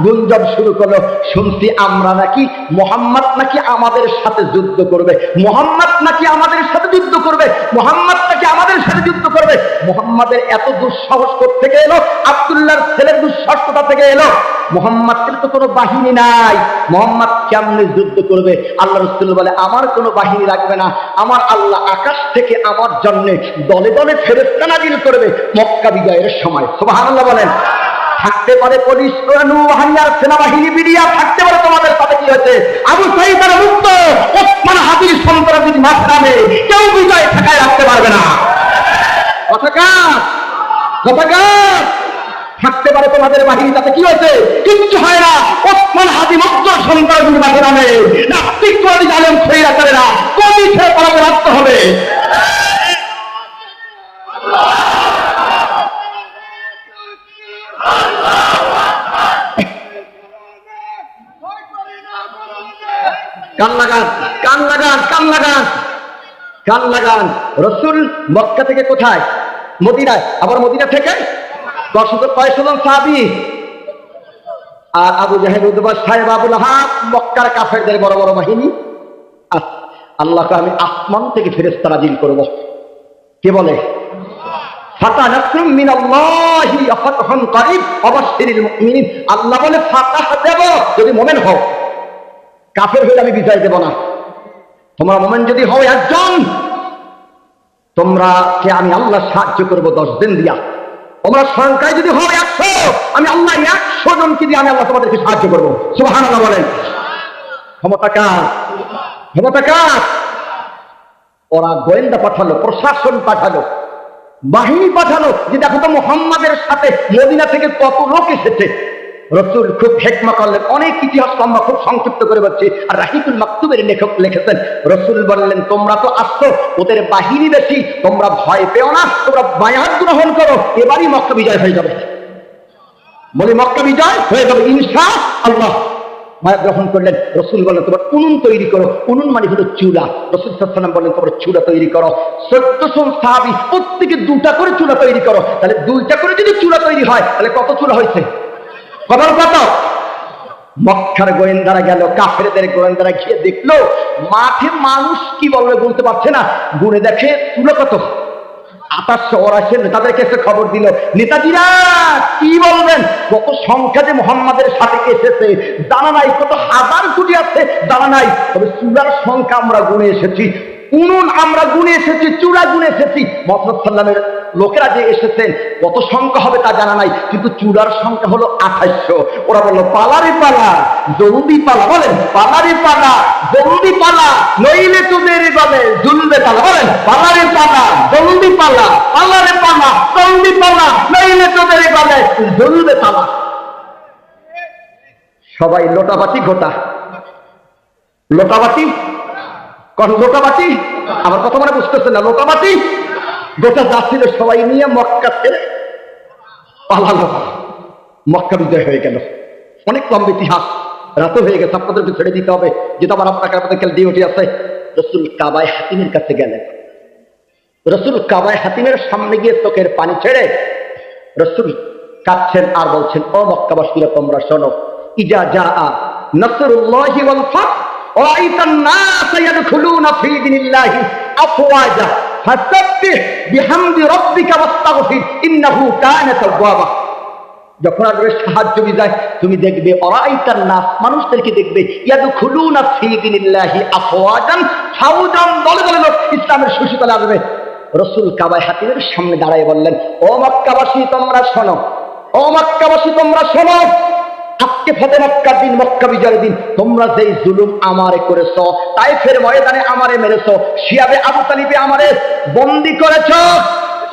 গুঞ্জন শুরু করলো, শুনছি আমরা নাকি মুহাম্মদ নাকি আমাদের সাথে যুদ্ধ করবে, মুহাম্মদ নাকি আমাদের সাথে যুদ্ধ করবে, মুহাম্মদ নাকি আমাদের সাথে যুদ্ধ করবে। মুহাম্মাদের এত দুঃসাহস থেকে এলো, আব্দুল্লাহর ছেলের দুঃসাহস কোথা থেকে এলো? মুহাম্মাদের তো কোনো বাহিনী নাই, মুহাম্মদ কেমনে যুদ্ধ করবে? আল্লাহ রাসূল বলে, আমার কোনো বাহিনী লাগবে না, আমার আল্লাহ আকাশ থেকে আমার জন্য দলে দলে ফেরেশতা নাযিল করবে মক্কা বিজয়ের সময়। সুবহানাল্লাহ বলেন। থাকতে পারে পুলিশ হানিয়ার সেনাবাহিনী বিডিয়া, থাকতে পারে তোমাদের সাথে কি হয়েছে? আবু সাঈদ আর মুক্ত, ওসমান হাদির সন্তান যদি মাঠ নামে কেউ বিজয় ঠেকায় রাখতে পারবে না। কথাকার থাকতে পারে তোমাদের বাহিনী, তাতে কি হয়েছে? কিচ্ছু হয় না। ওসমান হাদি মক্কার সন্তান যদি বাহির আনে, নাস্তিক করে জালেম খৈরা করে না, কোটি ছেড়ে পড়াতে রাখতে হবে। কান লাগান, কান লাগান, কান লাগান, কান লাগান। রসুল মক্কা থেকে কোথায়? মদিনায়। আবার মদিনা থেকে কয়শজন সাহাবী? আর আবু জাহেল, উতবা, সাহেব, আবুল আহাব, মক্কার কাফেরদের বড় বড় বাহিনী। আল্লাহকে আমি আসমান থেকে ফেরেশতা নাজিল করব। কে বলে? ফাতা নাসরুম মিনাল্লাহি ওয়া ফাতহুন করিব ওয়াবাশশিরিল মুমিনিন। আল্লাহ বলে ফাতাহ দেব যদি মুমিন হও। কাফের হলে আমি বিজয় দেব না। তোমরা মুমিন যদি হও একজন, তোমরা কে আমি আল্লাহ সাহায্য করব 10 দিন দিয়া। তোমরা সংখ্যায় যদি হও 100, আমি আল্লাহ 100 জনকে দিয়ে আমি আল্লাহ তোমাদেরকে সাহায্য করবো। সুবহানাল্লাহ বলেন। ক্ষমতা কার? ক্ষমতা কার? ওরা গোয়েন্দা পাঠালো, প্রশাসন পাঠালো, বাহিনী পাঠালো যে দেখো তো মুহাম্মাদের সাথে মদিনা থেকে কত লোক এসেছে। রসুল খুব হেকমা করলেন, অনেক ইতিহাস আমরা খুব সংক্ষিপ্ত করে বলছি। আর রাহিকুল মাকতুবের লেখক লিখেছেন, রসুল বললেন তোমরা তো আসছো, ওদের বাহিনী বেশি, তোমরা ভয় পেও না, তোমরা বায়াত গ্রহণ করো, এবারই মক্কা বিজয় হয়ে যাবে। বলি মক্কা বিজয় হয়ে যাবে ইনশাআল্লাহ। বায়াত গ্রহণ করলেন। রসুল বললেন তোমরা উনুন তৈরি করো। উনুন মানে হলো চুলা। রসুল সাল্লাল্লাহু আলাইহি ওয়াসাল্লাম বললেন তোমরা চুলা তৈরি করো। 1400 সাহাবী প্রত্যেকে 2টা করে চুলা তৈরি করো। তাহলে 2টা করে যদি চুলা তৈরি হয় তাহলে কত চুলা হয়েছে? কত? মক্কার গোয়েন্দারা গেল, কাফেরদের গোয়েন্দারা গিয়ে দেখলো মাঠে মানুষ কি বলবে বলতে পারছে না, গুনে দেখে চুলা কত? 2884। নেতাদের কাছে খবর দিল, নেতাজিরা কি বলবেন, কত সংখ্যা যে মুহাম্মাদের সাথে এসেছে জানা নাই, কত হাজার কোটি আছে জানা নাই, তবে চুলার সংখ্যা আমরা গুনে এসেছি, উনুন আমরা গুনে এসেছি, চূড়া গুনে এসেছি। মুহাম্মদ সাল্লামের লোকেরা যে এসেছেন কত সংখ্যা হবে তা জানা নাই, কিন্তু চূড়ার সংখ্যা হলো 2800। ওরা বললো পালারে পালা, জলদি পালা। বলেন পালারে পালা, জলদি পালা, নইলে তোদের গলে ঝুলবে তালা। বলেন পালারে পালা, জলদি পালা, পালারে পালা, জলদি পালা, নইলে তোদের গলে ঝুলবে তালা। সবাই লোটাবাটি গোটা, লোটাবাটি লোটাবাটি, আমার কথা মানে বুঝতেছে না, লোটাবাটি গোটা যাচ্ছিল, সবাই নিয়ে মক্কা ছেড়ে পালালো। মক্কা বিজয় হয়ে গেল। অনেক লম্বা ইতিহাস, রাত হয়ে গেছে, আপনাদেরকে ছেড়ে দিতে হবে, যেটা আবার আপনার কাছে ডিউটি আছে। রসুল কাবায় হাতিমের কাছে গেলেন। রসুল কাবায় হাতিমের সামনে গিয়ে চোখের পানি ছেড়ে রসুল কাঁদছেন আর বলছেন, ও মক্কাবাসীরা তোমরা শোনো, ইজা জাআ নাসরুল্লাহি ওয়াল ফাত ওয়ারাইতান নাস ইয়াদখুলুনা ফি দীনিল্লাহি আফওয়াজা ফাসাব্বিহ বিহামদি রাব্বিকা ওয়াস্তাগফির ইন্নাহু কানা তাওয়াবা। যখন আসবে সাহায্য বিজয়, তুমি দেখবে ওরাইতান নাস, মানুষদেরকে দেখবে, ইয়াদখুলুনা ফি দীনিল্লাহি আফওয়াজান, ফাওজান, দলে দলে লোক ইসলামের সুশীতলে আসবে। রসুল কাবায় হাতিমের সামনে দাঁড়ায় বললেন, ও মক্কাবাসী তোমরা শোনো, ও মক্কাবাসী তোমরা শোনো, আজকে ফতে মক্কার দিন, মক্কা বিজয়ের দিন, তোমরা যেই জুলুম আমারে করেছো, তাইফের ময়দানে আমারে মেরেছো, শিয়াবে আবু তালিবে আমারে বন্দী করেছো,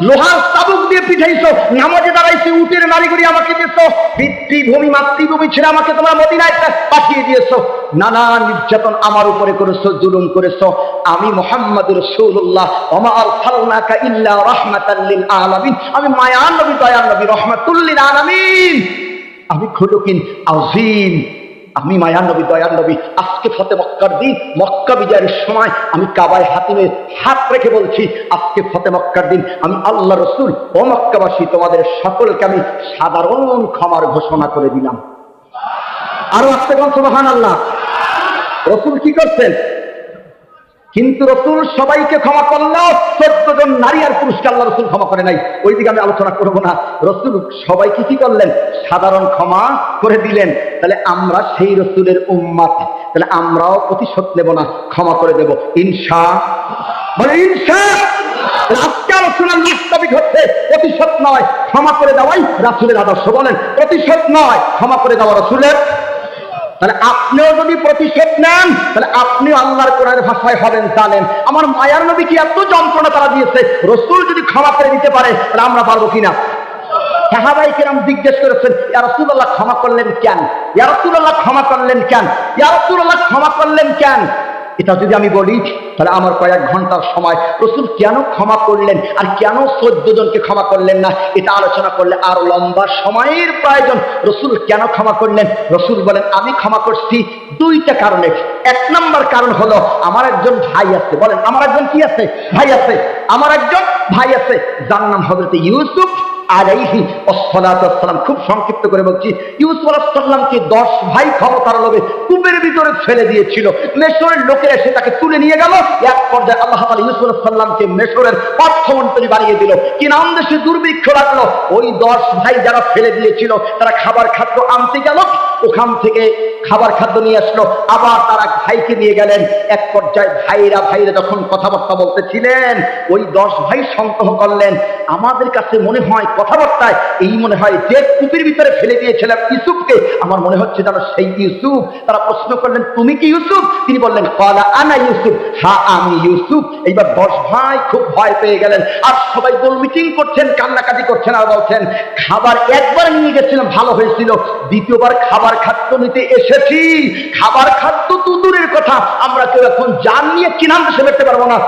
লোহার চাবুক দিয়ে পিঠাইছো, নামাজে দাঁড়াইছি উটের নারীগুড়ি আমাকে দিয়েছো, পিতৃভূমি মাতৃভূমি ছেড়ে আমাকে তোমরা মদিনায় পাঠিয়ে দিয়েছো, নানা নির্যাতন আমার উপরে করেছো, জুলুম করেছো। আমি মুহাম্মদুর রাসূলুল্লাহ ওয়া মা আরসালনাকা ইল্লা রাহমাতাল লিল আলামিন, আমি মায়ার নবী, দয়ার নবী, রাহমাতুল লিল আলামিন, আমি খুলুকিন আযীম, আমি মায়ার নবী, দয়ার নবী। আজকে ফতে মক্কার দিন, মক্কা বিজয়ের সময় আমি কাবায় হাতিমে হাত রেখে বলছি, আজকে ফতে মক্কার দিন, আমি আল্লাহ রসুল ও মক্কাবাসী তোমাদের সকলকে আমি সাধারণ ক্ষমার ঘোষণা করে দিলাম। আরো আসতে কোন সুবহানাল্লাহ। রসুল কি করছেন? কিন্তু রসুল সবাইকে ক্ষমা করলেও 14 জন নারী আর পুরুষকে আল্লাহ রসুল ক্ষমা করে নাই, ওই দিকে আমি আলোচনা করবো না। রসুল সবাইকে কি করলেন? সাধারণ ক্ষমা করে দিলেন। তাহলে আমরা সেই রসুলের উম্মত, তাহলে আমরাও প্রতিশোধ নেব না, ক্ষমা করে দেব ইনশাআল্লাহ। বলে ইনশাআল্লাহ। আজকে আলোচনার বাস্তবিক হচ্ছে প্রতিশোধ নয়, ক্ষমা করে দেওয়াই রাসূলের আদর্শ। বলেন প্রতিশোধ নয়, ক্ষমা করে দেওয়া রাসূলের। তাহলে আপনিও যদি প্রতিশোধ নেন, তাহলে আপনিও আল্লাহর কোরআনের ভাষায় হবেন জানেন। আমার মায়ার নবী কি এত যন্ত্রণা তারা দিয়েছে, রসুল যদি ক্ষমা করে দিতে পারে, তাহলে আমরা পারবো কিনা? সাহাবায়ে কেরাম জিজ্ঞেস করেছেন, ইয়া রাসূলুল্লাহ ক্ষমা করলেন কেন? ইয়া রাসূলুল্লাহ ক্ষমা করলেন কেন? ইয়া রাসূলুল্লাহ ক্ষমা করলেন কেন? এটা যদি আমি বলি তাহলে আমার কয়েক ঘন্টার সময়। রসুল কেন ক্ষমা করলেন আর কেন 14 জনকে ক্ষমা করলেন না, এটা আলোচনা করলে আরো লম্বা সময়ের প্রয়োজন। রসুল কেন ক্ষমা করলেন? রসুল বলেন, আমি ক্ষমা করছি দুইটা কারণে। এক নম্বর কারণ হলো, আমার একজন ভাই আছে। বলেন, আমার একজন কি আছে? ভাই আছে। আমার একজন ভাই আছে যার নাম হযরত ইউসুফ আলাইহি আসসালাম। খুব সংক্ষিপ্ত করে বলছি, ইউসুফ আলাইহিস সালামকে 10 ভাই ক্ষমতার লোভে কূপের ভিতরে ফেলে দিয়েছিল। মিশরের লোকেরা এসে তাকে তুলে নিয়ে গেল। এক পর্যায়ে আল্লাহ তাআলা ইউসুফ আলাইহিস সালামকে মিশরের অর্থমন্ত্রী বানিয়ে দিল। কি নাম দেশে দুর্ভিক্ষ লাগলো। ওই 10 ভাই যারা ফেলে দিয়েছিল তারা খাবার খাদ্য আনতে গেল, ওখান থেকে খাবার খাদ্য নিয়ে আসলো, আবার তারা ভাইকে নিয়ে গেলেন। এক পর্যায়ে ভাইরা যখন কথাবার্তা বলতেছিলেন, ওই 10 ভাই সন্দেহ করলেন, আমাদের কাছে মনে হয় কথাবার্তায় এই মনে হয় যে কূপের ভিতরে ফেলে দিয়েছিলাম ইউসুফকে, আমার মনে হচ্ছে যেন সেই ইউসুফ। তারা প্রশ্ন করলেন, তুমি কি ইউসুফ? তিনি বললেন, ক্বালা আনা ইউসুফ, হ্যাঁ আমি ইউসুফ। এইবার 10 ভাই খুব ভয় পেয়ে গেলেন, আর সবাই গোল মিটিং করছেন, কান্নাকাটি করছেন, আর বলছেন, খাবার একবার নিয়ে গেছিলাম ভালো হয়েছিল, দ্বিতীয়বার খাবার খাদ্য নিতে এসেছি, খাবার খাদ্য তো দূরের কথা, আমরা কেউ এখন জান নিয়ে কিনাম দেশে বেরতে পারবো না।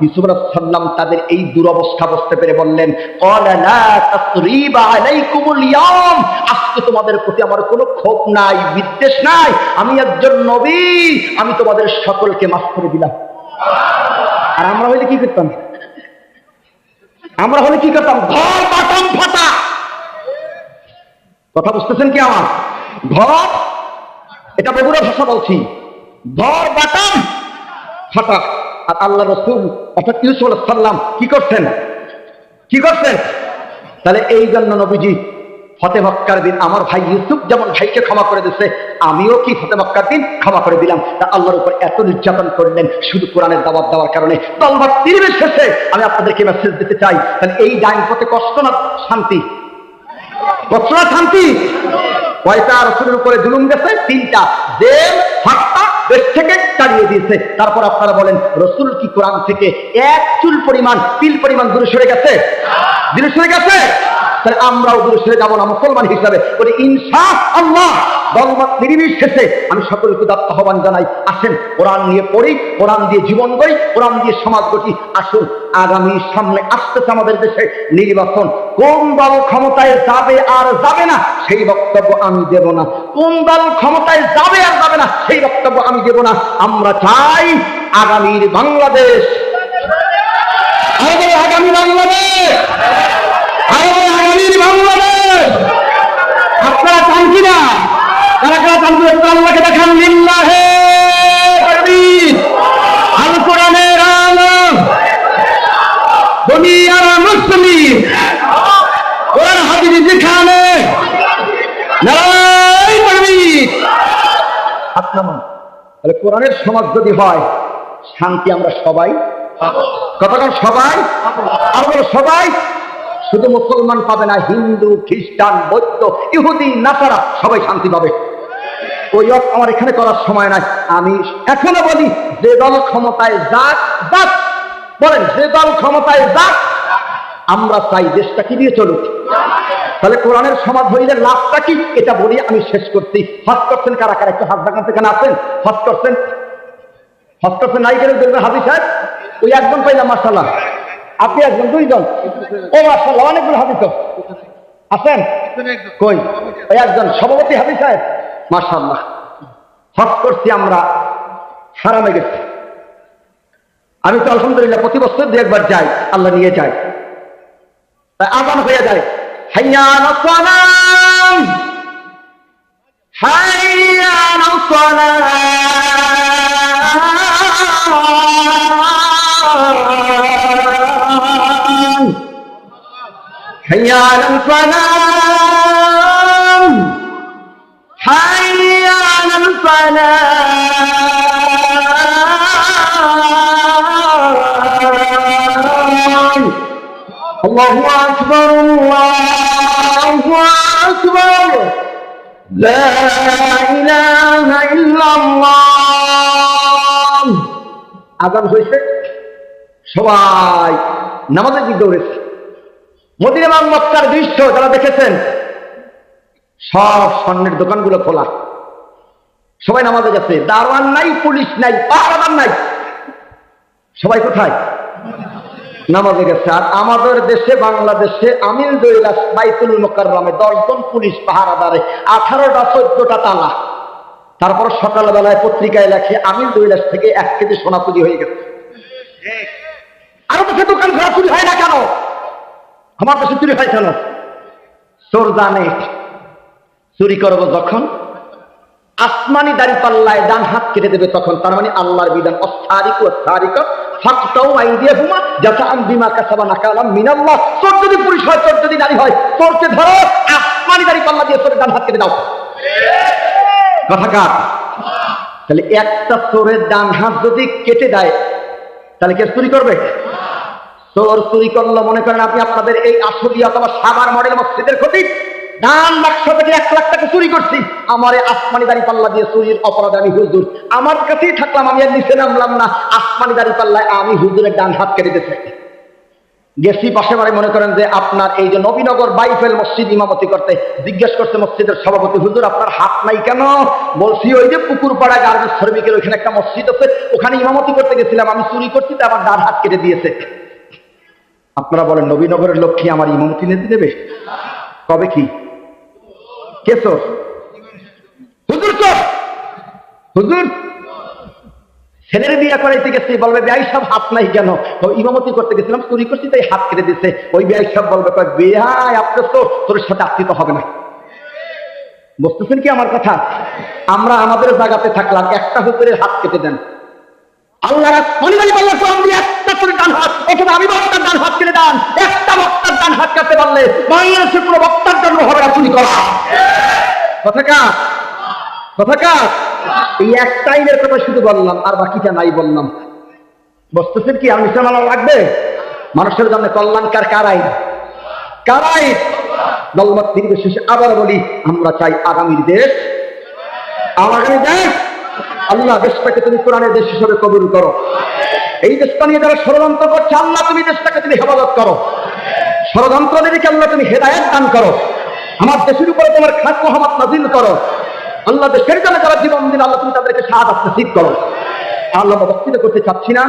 ইউসুফ আলাইহিস সালাম তাদের এই দুরবস্থা বুঝতে পেরে বললেন, ক্বালা লা তাসরিবা আলাইকুমুল ইয়াওম, আজকে তোমাদের প্রতি আমার কোনো ক্ষোভ নাই, বিদ্বেষ নাই, আমি একজন নবী, আমি তোমাদের সকলকে মাফ করে দিলাম। আর আমরা হইলে কি করতাম? আমরা হলে কি করতাম? ঘর বাটাম ফাটা। কথা বুঝতেছেন কি আমার? ঘর, এটা বগুড়া ভাষা বলছি, ঘর বাটাম ফাটা। আর আল্লাহ রসুল অর্থাৎ ইউসুফ আলাইহিস সালাম কি করছেন? তাহলে এই জন্য নবীজি ফতে মক্কার দিন আমার ভাই ইউসুফ যেমন ভাইকে ক্ষমা করে দিচ্ছে, আমিও কি ফতে মক্কার দিন ক্ষমা করে দিলাম। তা আল্লাহর উপর এত নির্যাতন করলেন শুধু কোরআনের দাওয়াত দেওয়ার কারণে। তলবার তীরের শেষে আমি আপনাদেরকে মেসেজ দিতে চাই, তাহলে এই ডাইন পথে কষ্ট না শান্তি? কষ্ট না শান্তি? কয়টা রসুলের উপরে জুলুম গেছে? 3টা। জেল, হত্যা, দেশ থেকে তাড়িয়ে দিয়েছে। তারপর আপনারা বলেন, রসুল কি কোরআন থেকে এক চুল পরিমাণ, তিল পরিমাণ দূরে সরে গেছে? দূরে সরে গেছে? তাহলে আমরাও দূরে সরে যাবো না মুসলমান হিসাবে বলে ইনশাআল্লাহ। দলমত নির্বিশেষে আমি সকলকে আহ্বান জানাই, আসেন কোরআন নিয়ে পড়ি, কোরআন দিয়ে জীবন গড়ি, কোরআন দিয়ে সমাজ গঠি। আসুন, আগামী সামনে আসতেছে আমাদের দেশে নির্বাচন, কোন দল ক্ষমতায় যাবে আর যাবে না সেই বক্তব্য আমি দেব না। কোন দল ক্ষমতায় যাবে আর যাবে না সেই বক্তব্য আমি দেব না। আমরা চাই আগামীর বাংলাদেশ, আগামী বাংলাদেশ, আগামীর বাংলাদেশ। আপনারা চান কিনা? কারা কারা চান? আল্লাহকে দেখান। লিল্লাহে তাকবীর, আল কোরআনের আলো, দুনিয়ার মুসলিম, কোরআন হাদিস যেখানে, নারায়ে তাকবীর। আপনারা তাহলে কোরআনের সমাজ যদি হয়, শান্তি আমরা সবাই পাবো। কতক্ষণ সবাই? আমরা সবাই, শুধু মুসলমান পাবে না, হিন্দু, খ্রিস্টান, বৌদ্ধ, ইহুদি, নাসারা সবাই শান্তি পাবে। ওই আমার এখানে করার সময় নাই। আমি এখনো বলি, যে দল ক্ষমতায় যাক যাক, বলেন যে দল ক্ষমতায় যাক, আমরা চাই দেশটা কি দিয়ে চলুক। তাহলে কোরআনের সমাজ হইলে লাভটা কি, এটা বলি আমি শেষ করছি। হজ করছেন কারা কারা? একটু হাত দেখান, সেখানে আছেন? হজ করছেন? হজ করছেন নাই গেলে দেখবেন হাদিস সাহেব, ওই একজন পাইলাম মাশাআল্লাহ, আপনি একজন, 2 জন, ও মাশাআল্লাহ, অনেকগুলো হাদিস আছেন। কই ওই একজন সভাপতি হাদিস সাহেব, মাশাআল্লাহ। হজ করছি আমরা, হারামে গেছি। আমি তো আলহামদুলিল্লাহ প্রতি বছর 2-1 যাই, আল্লাহ নিয়ে যায়। তাই আযান হয়ে যায়, হাইয়া আলাস সালাম, হাইয়া আলাস সালাম, হাইয়া আলাল ফালাহ, হাইয়া আলাল ফালাহ। আল্লাহু আকবার, আল্লাহু আকবার, লা ইলাহা ইল্লাল্লাহ। আযান হয়েছে, সবাই নামাজের দিকে দৌড়েছে। মদিনা এবং মক্কার দৃশ্য যারা দেখেছেন, সব স্বর্ণের দোকানগুলো খোলা, সবাই নামাজে গেছে, দারোয়ান নাই, পুলিশ নাই, পাহারাদার নাই, সবাই কোথায়? নামাজে গেছে। আর আমাদের দেশে, বাংলাদেশে আমিল দৈলাস বাইতুল মুকাররমে 10 জন পুলিশ পাহারাদারে 18টা 14টা তালা। তারপর সকালবেলায় পত্রিকায় লেখে আমিল দৈলাস থেকে 1 কেজি সোনা চুরি হয়ে গেছে। আরো দেশে দোকান ঘোরা চুরি হয় না কেন? আমার দেশে চুরি হয় কেন? চোর জানে চুরি করবো যখন আসমানি দাড়ি পাল্লায় ডান হাত কেটে দেবে তখন। তার মানে আল্লাহর বিধান, অস্তারিকু অস্তারিকা ফাকতাউ আইদিয়াহুমা জাযাআন বিমা কাসাবা নাকালাম মিনাল্লাহ। চোর যদি পুরুষ হয়, চোর যদি নারী হয়, চোরকে ধরো, আসমানি দাড়ি পাল্লা দিয়ে চোরের ডান হাত কেটে দাও। কথা কার? তাহলে একটা চোরের ডান হাত যদি কেটে দেয়, তাহলে কে চুরি করবে? চোর চুরি করলো, মনে করেন আপনি আপনাদের এই আসলি অথবা সাভার মডেল মসজিদের খতিব, ডান বাক্স থেকে 1 লাখ টাকা চুরি করছি, আমার আসমানি দাড়ি পাল্লা দিয়ে চুরির অপরাধে আমি হুজুর, আমার কাছেই থাকলাম, আমি আর নিচে নামলাম না, আসমানি দাড়ি পাল্লায় আমি হুজুরের ডান হাত কেটে দিতে গেছি। পাশে বাড়ি মনে করেন যে আপনার এই যে নবীনগর বাইফেল মসজিদ ইমামতি করতে জিজ্ঞেস করছে মসজিদের সভাপতি, হুজুর আপনার হাত নাই কেন? বলছি ওই যে পুকুর পাড়া গার্মেন্টস শ্রমিকের ওইখানে একটা মসজিদ আছে, ওখানে ইমামতি করতে গেছিলাম, আমি চুরি করছি, তো আমার ডান হাত কেটে দিয়েছে। আপনারা বলেন নবীনগরের লোক কি আমার ইমামতি নিতে দেবে? কবে কি? কে চোর? হুজুর চোর। হুজুর ছেলের বিয়ে করাইতে গেছি, বলবে বেয়াই সব হাত নাই কেন? ইমামতি করতে গেছিলাম, চুরি করছি, তাই হাত কেটে দিচ্ছে। ওই বেয়াই সব বলবে বেয়াই আপনার তো তোর সাথে আত্মীয় হবে না। বুঝতেছেন কি আমার কথা? আমরা আমাদের জায়গাতে থাকলাম, একটা হুজুরের হাত কেটে দেন, আল্লাহ একটা করে ডান হাত, এখানে আমি বক্তার ডান হাত কেটে দেন, একটা বক্তার ডান হাত কাটতে পারলে বাংলাদেশের কোনো বক্তার জন্য হবে না চুরি করা। কথা কার? কথা কার? এই একটা আইনের কথা শুধু বললাম, আর বাকিটা নাই বললাম। বুঝতেছেন কি? আর মিশন আলা লাগবে মানুষের জন্য কল্যাণকার কার আইন? কার আইন? দলমত নির্বিশেষে আবার বলি, আমরা চাই আগামীর দেশ, আগামী দেশ আল্লাহ দেশটাকে তুমি কোরআনের দেশ হিসেবে কবুল করো। এই দেশটা নিয়ে যারা ষড়যন্ত্র করছে, আল্লাহ তুমি দেশটাকে তুমি হেফাজত করো, ষড়যন্ত্রীদেরকে আল্লাহ তুমি হেদায়েত দান করো, আমার দেশের উপরে তোমার খাস রহমত নাযিল করো। আল্লাহ দেশের জন্য যারা জীবন দিন, আল্লাহ তুমি তাদেরকে শাহাদাত নসিব করো। আল্লাহ বক্তৃতা করতে চাচ্ছি না,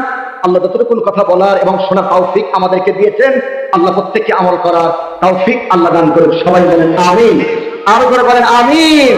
আল্লাহ যতটুকু কথা বলার এবং শোনার তৌফিক আমাদেরকে দিয়েছেন, আল্লাহ প্রত্যেককে আমল করার তৌফিক আল্লাহ দান করুন। সবাই বলেন আমিন। আরো করে বলেন আমিন।